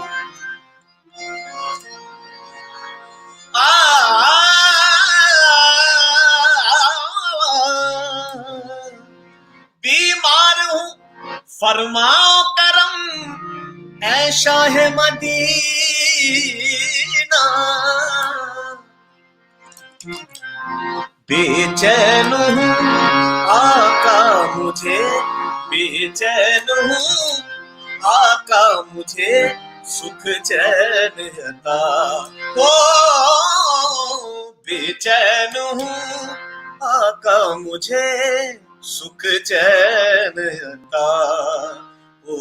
बीमार हूँ फरमाओ करम ऐ शाह मदीना। बेचैन हूँ आका मुझे, बेचैन हूँ आका मुझे सुख चैन अता हो। बेचैन हूँ आका मुझे सुख चैन अता हो।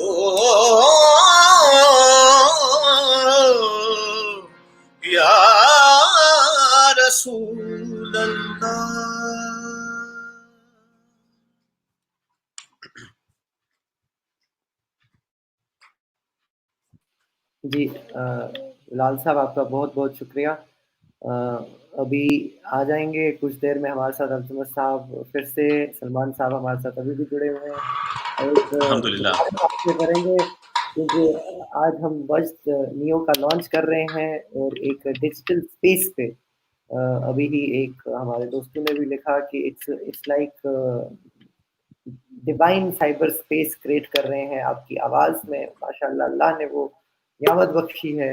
या रसूल अल्लाह। जी लाल साहब आपका बहुत बहुत शुक्रिया। ابھی آ جائیں گے کچھ دیر میں ہمارے ساتھ التمش صاحب، پھر سے سلمان صاحب ہمارے ساتھ ابھی بھی جڑے ہوئے ہیں. ایک الحمدللہ. مبارک آپ سے کریں گے کیونکہ آج ہم وجد نیو کا لانچ کر رہے ہیں اور ایک ڈیجیٹل اسپیس پہ. ابھی ہی ایک ہمارے دوستوں نے بھی لکھا کہ it's like divine cyberspace create کر رہے ہیں آپ کی آواز میں. ماشاء اللہ اللہ نے وہ نعمت بخشی ہے،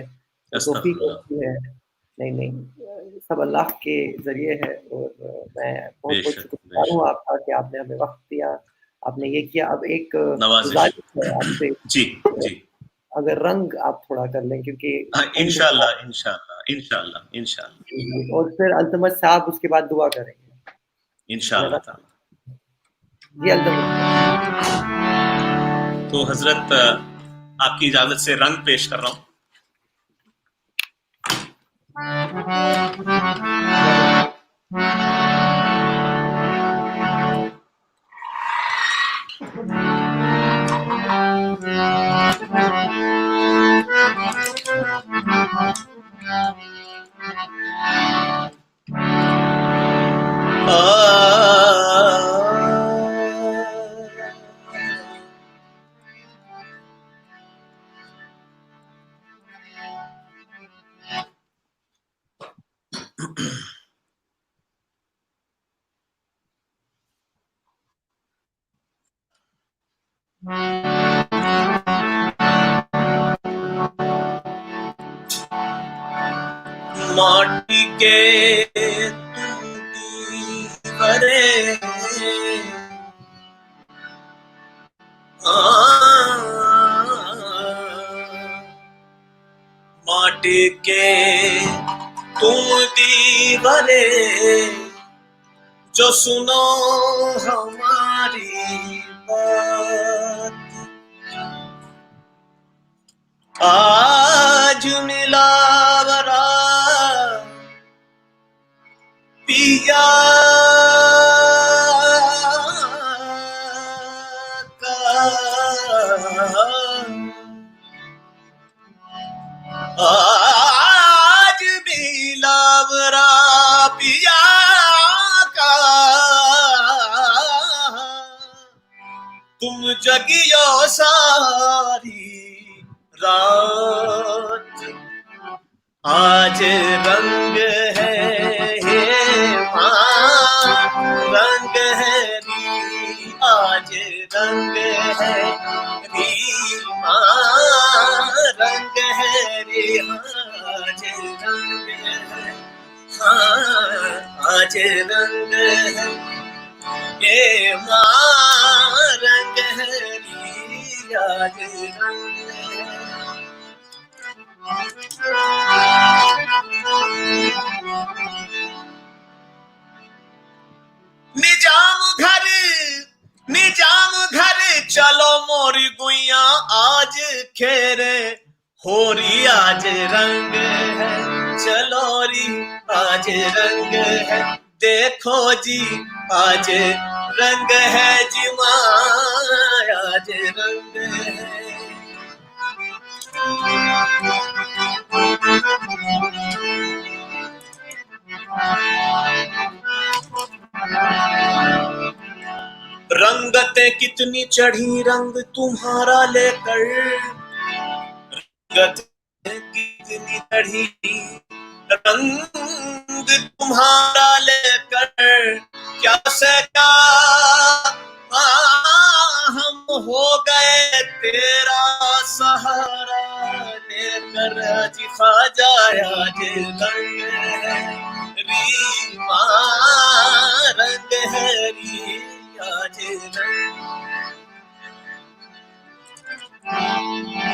توفیق بخشی ہے. نہیں سب اللہ کے ذریعے ہے. اور میں بہت بہت شکر گزار ہوں آپ کا کہ آپ نے ہمیں وقت دیا، آپ نے یہ کیا. اب ایک گزارش ہے آپ سے، جی جی، اگر رنگ آپ تھوڑا کر لیں کیونکہ انشاءاللہ انشاءاللہ انشاءاللہ انشاءاللہ، اور پھر التمش صاحب اس کے بعد دعا کریں گے انشاءاللہ تعالی. جی التمش. تو حضرت آپ کی اجازت سے رنگ پیش کر رہا ہوں. ماٹی کے دیوارے ماٹی کے تم دیوارے جو سنو ہماری بات. آج ملا برا پیا کا، آج ملا برا پیا کا، تم جگیو ساری رات. آج رنگ ہے ماں رنگ ہے ری، آج رنگ ہے ری ماں رنگ ہے ری. آج رنگ ہے، آج رنگ ہے یہ ماں رنگ ہے ری. آج رنگ ہے. نجام گھر چلو موری گویاں آج کھیرے ہو ری. آج رنگ ہے چلو ری، آج رنگ ہے دیکھو جی، آج رنگ ہے جی ماں، آج رنگ ہے. رنگتیں کتنی چڑھی رنگ تمہارا لے کر، رنگتیں کتنی چڑھی رنگ تمہارا لے کر، کیا سے کیا ہم ہو گئے تیرا سہارا لے کر. آج خواجہ آج رنگ ہے ری ماں رنگ ہے ری. آج رنگ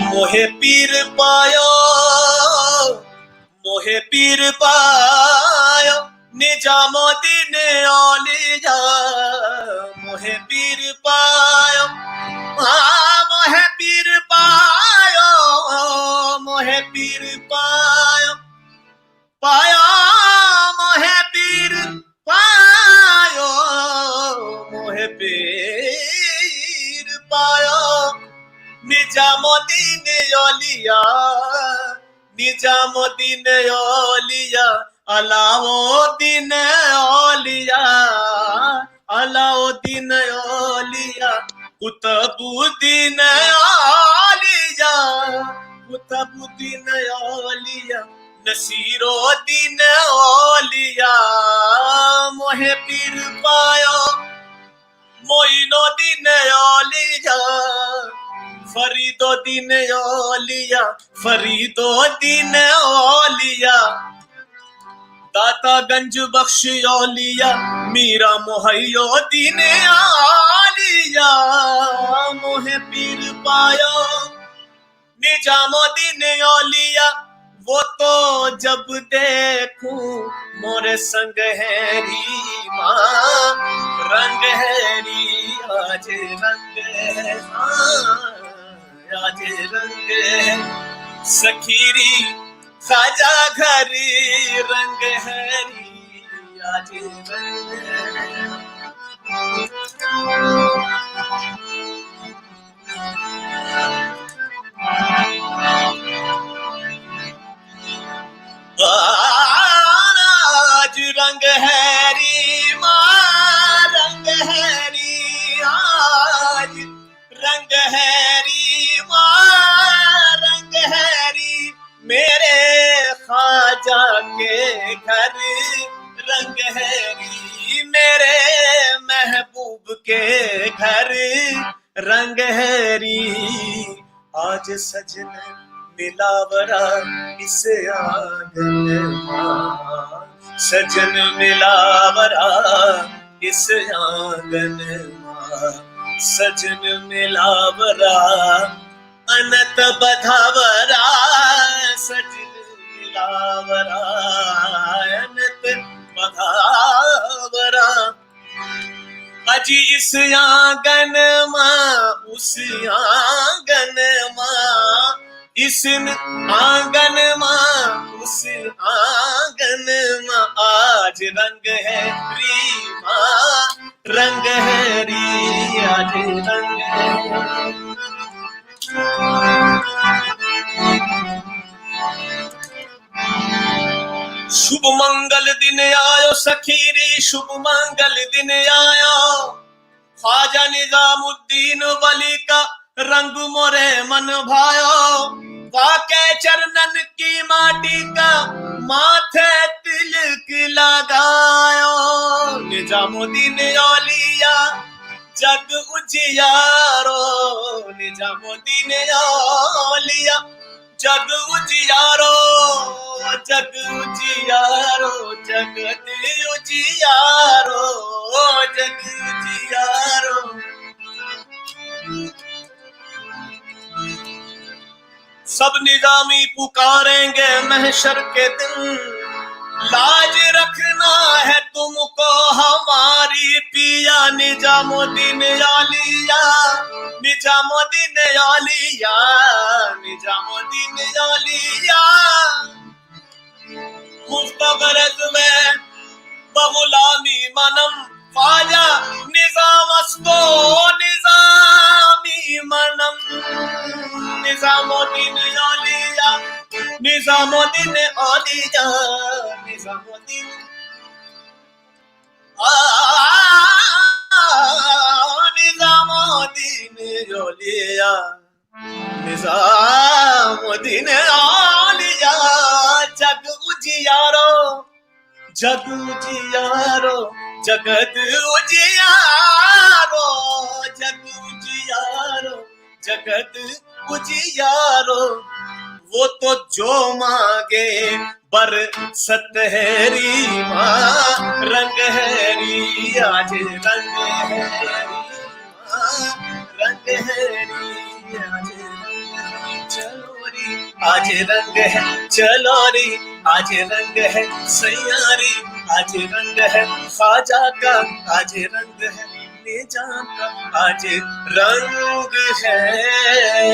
موہے پیر پایا، موہے پیر پایا نجام الدین اولیاء. موہے پیر پایا، موہے پیر پایا، موہے پیر پایا، پایا موہے پیر پایا، موہے پیر پایا نجام الدین اولیاء، نجام الدین اولیاء. अलाउद्दीन औलिया, अलाउद्दीन औलिया, कुतुबुद्दीन औलिया, कुतुबुद्दीन औलिया, नसीरुद्दीन औलिया, मोहे पीर पायो मोइनुद्दीन औलिया, फरीदुद्दीन औलिया, फरीदुद्दीन औलिया, दाता गंज बख्श औलिया, मीरा मोहय्युद्दीन औलिया, मोहे पीर पायो निजामुद्दीन औलिया, वो तो जब देखूं मोरे संग है रीमा, रंग है री आज रंग है, आज रंग है सखीरी खाजा घर रंग है री आज रंग है। आज रंग हैरी माँ रंग हैरी, आज रंग हैरी माँ रंग हैरी, मेरे ख्वाजा के घर रंग हैरी, मेरे महबूब के घर रंग हैरी, आज सजन मिलावरा इस आंगन मां, सजन मिलावरा इस आंगन मां, सजन मिलावरा अनत बधावरा, सजन मिलावरा अनत बधावरा, अजी इस आंगन मां उस आंगन मां, इस आंगन मां उस आंगन मां, आज रंग है री मां रंग है री आज रंग है। शुभ मंगल दिन आयो सखीरी, शुभ मंगल दिन आयो, ख्वाजा निजामुद्दीन वली का रंग मोरे मन भायो, वाके चरणन की माटी का माथे तिलक लगायो, निजामुद्दीन औलिया जग उजियारो, निजामुद्दीन औलिया जग उजियारो, जग उजियारो, जगत उजियारो, जग उजियारो। सब निजामी पुकारेंगे महशर के दिन, लाज रखना है तुमको हमारी पिया, निजामुद्दीन औलिया, निजामुद्दीन औलिया, निजामुद्दीन औलिया, मुफ्तगरज में बगुलामी मनम, ख्वाजा निजामस्तो निजामी मनम, निजामुद्दीन औलिया, निजामुद्दीन औलिया, निजामुद्दीन निजामुद्दीन औलिया, निजामुद्दीन औलिया, जग उजियारो, जग उजियारो, जगत उजियारो, जग उजियारो, जगत उजियारो, वो तो जो मांगे बरसत है री माँ रंग है री आज रंग है री माँ रंग है री आज चलो री आज रंग है, चलो री आज रंग है, सैयारी आज रंग है, ख्वाजा का आज रंग है, निजाम का आज रंग है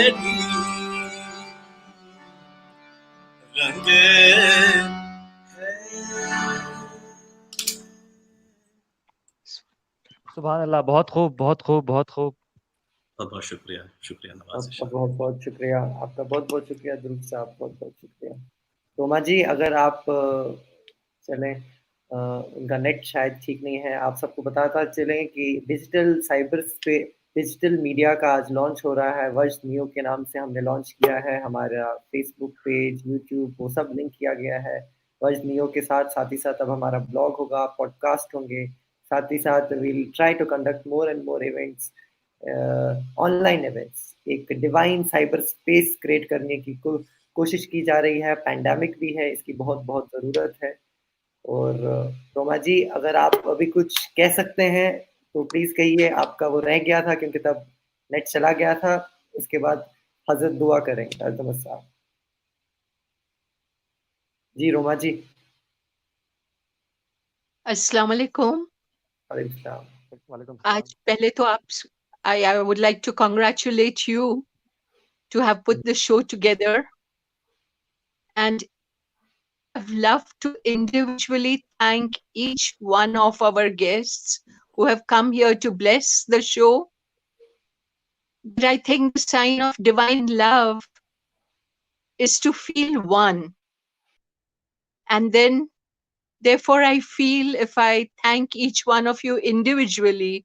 री रंग सुभान अल्लाह, बहुत खूब, बहुत खूब, बहुत खूब। बहुत शुक्रिया, शुक्रिया नवाज आपका बहुत बहुत शुक्रिया, आपका बहुत बहुत शुक्रिया दुरूद साहब, बहुत बहुत शुक्रिया। तोमा जी, अगर आप چلیں ان کا نیٹ شاید ٹھیک نہیں ہے. آپ سب کو بتاتا چلیں کہ ڈیجیٹل میڈیا کا آج لانچ ہو رہا ہے. وجد نیو کے نام سے ہم نے لانچ کیا ہے. ہمارا فیس بک پیج، یوٹیوب، وہ سب لنک کیا گیا ہے وجد نیو کے ساتھ ہی ساتھ اب ہمارا بلاگ ہوگا، پوڈ کاسٹ ہوں گے، ساتھ ہی ساتھ we'll try to conduct more and more events, online events. ایک ڈیوائن سائبر اسپیس کریٹ کرنے کی کوشش کی جا رہی ہے. پینڈیمک بھی ہے، اس کی بہت بہت ضرورت ہے. اور روما جی اگر آپ ابھی کچھ کہہ سکتے ہیں تو پلیز کہیے. آپ کا وہ رہ گیا تھا کیونکہ تب نیٹ چلا گیا تھا. اس کے بعد حضرت دعا کریں گے. التمس صاحب. جی روما جی. السلام علیکم. وعلیکم السلام. وعلیکم السلام. آج پہلے تو آپ I would like to congratulate you to have put the show together, and I'd love to individually thank each one of our guests who have come here to bless the show. But I think the sign of divine love is to feel one. And then, therefore, I feel if I thank each one of you individually,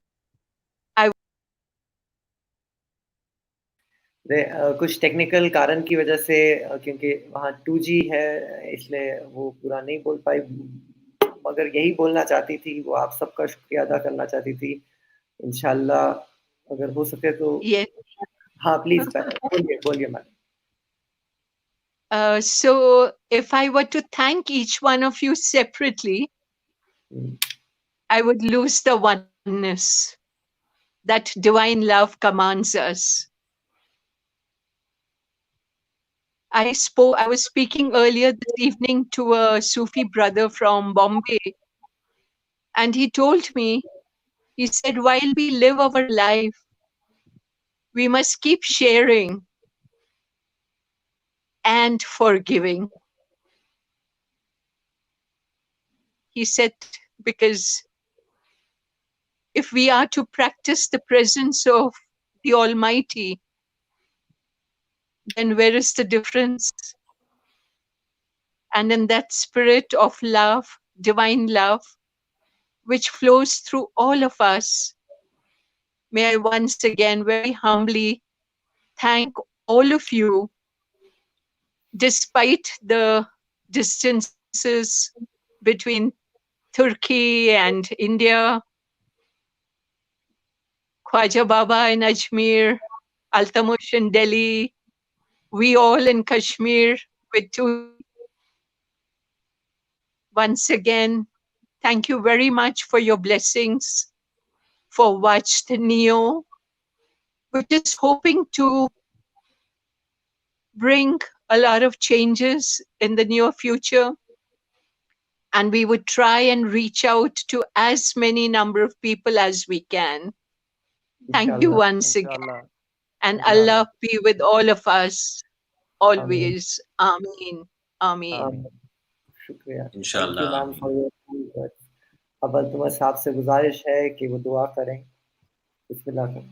کچھ technical کارن کی وجہ سے کیونکہ وہاں 2G ہے اس لیے وہ پورا نہیں بول پائی، مگر یہی بولنا چاہتی تھی. وہ آپ سب کا شکریہ ادا کرنا چاہتی تھی. انشاءاللہ اگر ہو سکے تو yes. ہاں پلیز بولیے میم. So if I were to thank each one of you separately, I would lose the oneness that divine love commands us. I was speaking earlier this evening to a Sufi brother from Bombay, and he told me, he said, while we live our life, we must keep sharing and forgiving. He said, because if we are to practice the presence of the Almighty, then where is the difference? And in that spirit of love, divine love, which flows through all of us, may I once again very humbly thank all of you, despite the distances between Turkey and India, Khwaja Baba in Ajmer, Altamush in Delhi, we all in Kashmir with two. Once again, thank you very much for your blessings for Wajd NEO, which is hoping to bring a lot of changes in the near future. And we would try and reach out to as many number of people as we can. Thank you once again. And Allah be with all of us always. Ameen. Ameen. شکریہ. انشاءاللہ. میم for your. اب التمس صاحب سے گزارش ہے کہ وہ دعا کریں. بسم اللہ کریں.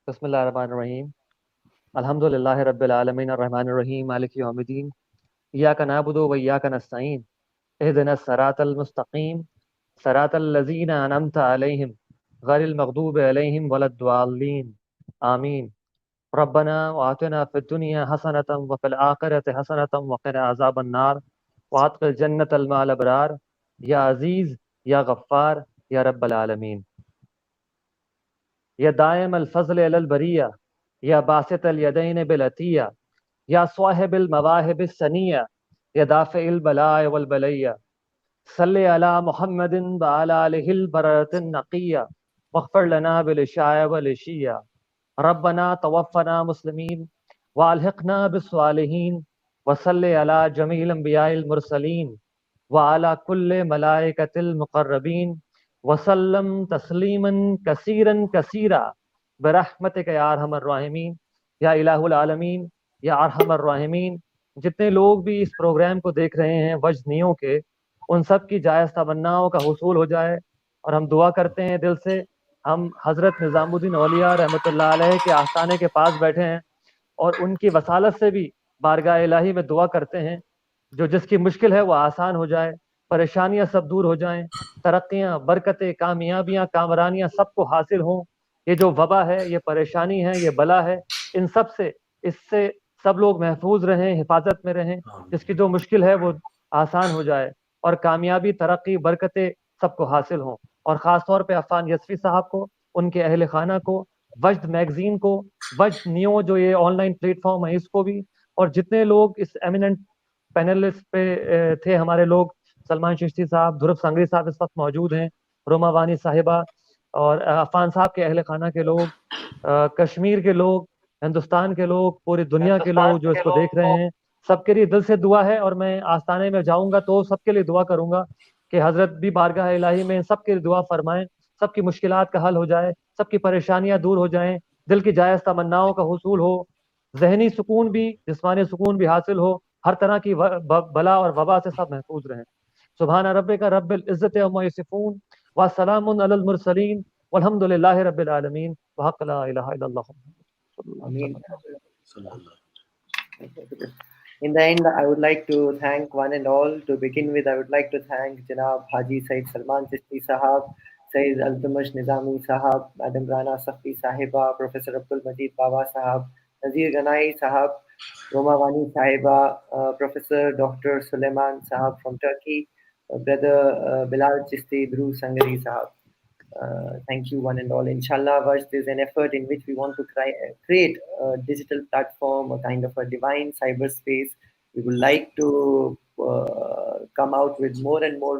بسم اللہ الرحمن الرحیم. الحمد للہ رب العالمین الرحمن الرحیم مالک یوم الدین. ایاک نعبد و ایاک نستعین. اہدنا الصراط المستقیم صراط الذین انعمت علیہم غیر المغضوب علیہم ولا الضالین. آمین. ربنا وآتنا فی الدنیا حسنۃ وفی الآخرۃ حسنۃ وقنا عذاب النار وادخل جنۃ الماء الابرار یا عزیز یا غفار یا رب العالمین. یا دائم الفضل علی البریہ یا باسط الیدین بالعطیہ یا صاحب المواہب السنیہ یا دافع البلاء والبلیہ صلی علی محمد وعلی آلہ البررۃ النقیہ واغفر لنا بالعشاء والعشیہ. ربنا توفنا مسلمین والحقنا بالصالحین وصلی علی جمیع الانبیاء المرسلین وعلی کل ملائکۃ المقربین وسلم تسلیما کثیرا کثیرا برحمتک یا ارحم الراحمین یا الہ العالمین یا ارحم الراحمین. جتنے لوگ بھی اس پروگرام کو دیکھ رہے ہیں وجد نیو کے، ان سب کی جائز تمناؤں کا حصول ہو جائے. اور ہم دعا کرتے ہیں دل سے. ہم حضرت نظام الدین اولیاء رحمۃ اللہ علیہ کے آستانے کے پاس بیٹھے ہیں اور ان کی وصالت سے بھی بارگاہ الہی میں دعا کرتے ہیں جو جس کی مشکل ہے وہ آسان ہو جائے، پریشانیاں سب دور ہو جائیں، ترقیاں، برکتیں، کامیابیاں، کامرانیاں سب کو حاصل ہوں. یہ جو وبا ہے، یہ پریشانی ہے، یہ بلا ہے، ان سب سے، اس سے سب لوگ محفوظ رہیں، حفاظت میں رہیں. جس کی جو مشکل ہے وہ آسان ہو جائے، اور کامیابی، ترقی، برکتیں سب کو حاصل ہوں. اور خاص طور پہ عفان یسفی صاحب کو، ان کے اہل خانہ کو، وجد میگزین کو، وجد نیو جو یہ آن لائن پلیٹ فارم ہے اس کو بھی، اور جتنے لوگ اس ایمیننٹ پینلسٹ پہ تھے ہمارے لوگ، سلمان چشتی صاحب، دھرب سنگری صاحب اس وقت موجود ہیں، روما وانی صاحبہ، اور عفان صاحب کے اہل خانہ کے لوگ، کشمیر کے لوگ، ہندوستان کے لوگ، پوری دنیا کے لوگ جو اس کو دیکھ رہے ہیں، سب کے لیے دل سے دعا ہے. اور میں آستانے میں جاؤں گا تو سب کے لیے دعا کروں گا کہ حضرت بھی بارگاہ الہی میں سب کے لیے دعا فرمائیں، سب کی مشکلات کا حل ہو جائے، سب کی پریشانیاں دور ہو جائیں، دل کی جائز تمناؤں کا حصول ہو، ذہنی سکون بھی، جسمانی سکون بھی حاصل ہو، ہر طرح کی بلا اور وبا سے سب محفوظ رہیں. سبحان ربک رب العزت عما یصفون وسلام علی المرسلین والحمد للہ رب العالمین وحق لا الہ الا اللہ. Ameen. In the end, I would like to thank one and all. To begin with, I would like to thank Janab Haji Sayyid Salman Chishti Sahab, Sayyid Altamash Nizami Sahab, Madam Rana Safi Sahiba, Professor Abdul Majid Baba Sahab, Nazir Ganai Sahab, Roma Wani Sahiba, Professor Dr. Suleiman Sahab from Turkey, Brother Bilal Chisti Dhru Sangari Sahab. Thank you, one and all. Inshallah, Vash is an effort in which we want to create a digital platform, a kind of a divine cyberspace. We would like to come out with more and more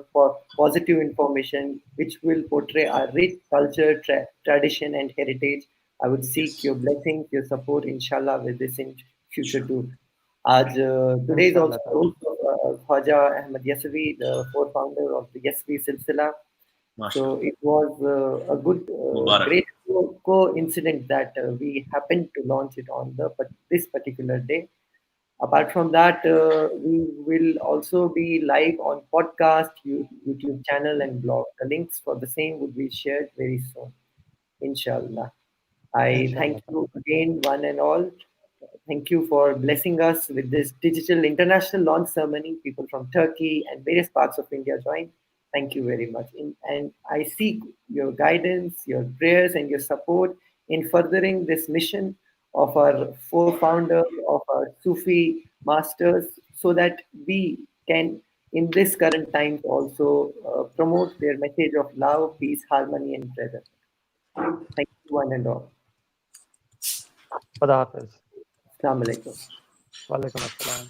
positive information which will portray our rich culture, tradition, and heritage. I would seek your blessings, your support, inshallah, with this in future too. Today is also Khwaja Ahmad Yasavi, the co-founder of the Yasavi Silsila. So it was a good, great coincidence that we happened to launch it on this particular day. Apart from that, we will also be live on podcast, YouTube channel, and blog. The links for the same would be shared very soon, inshallah. I thank you again, one and all. Thank you for blessing us with this digital international launch ceremony. People from Turkey and various parts of India joined. Thank you very much. And I seek your guidance, your prayers, and your support in furthering this mission of our four founders, of our Sufi masters, so that we can, in this current times, also promote their message of love, peace, harmony, and presence. Thank you, one and all. خدا حافظ. Assalamu alaikum. وعلیکم السلام.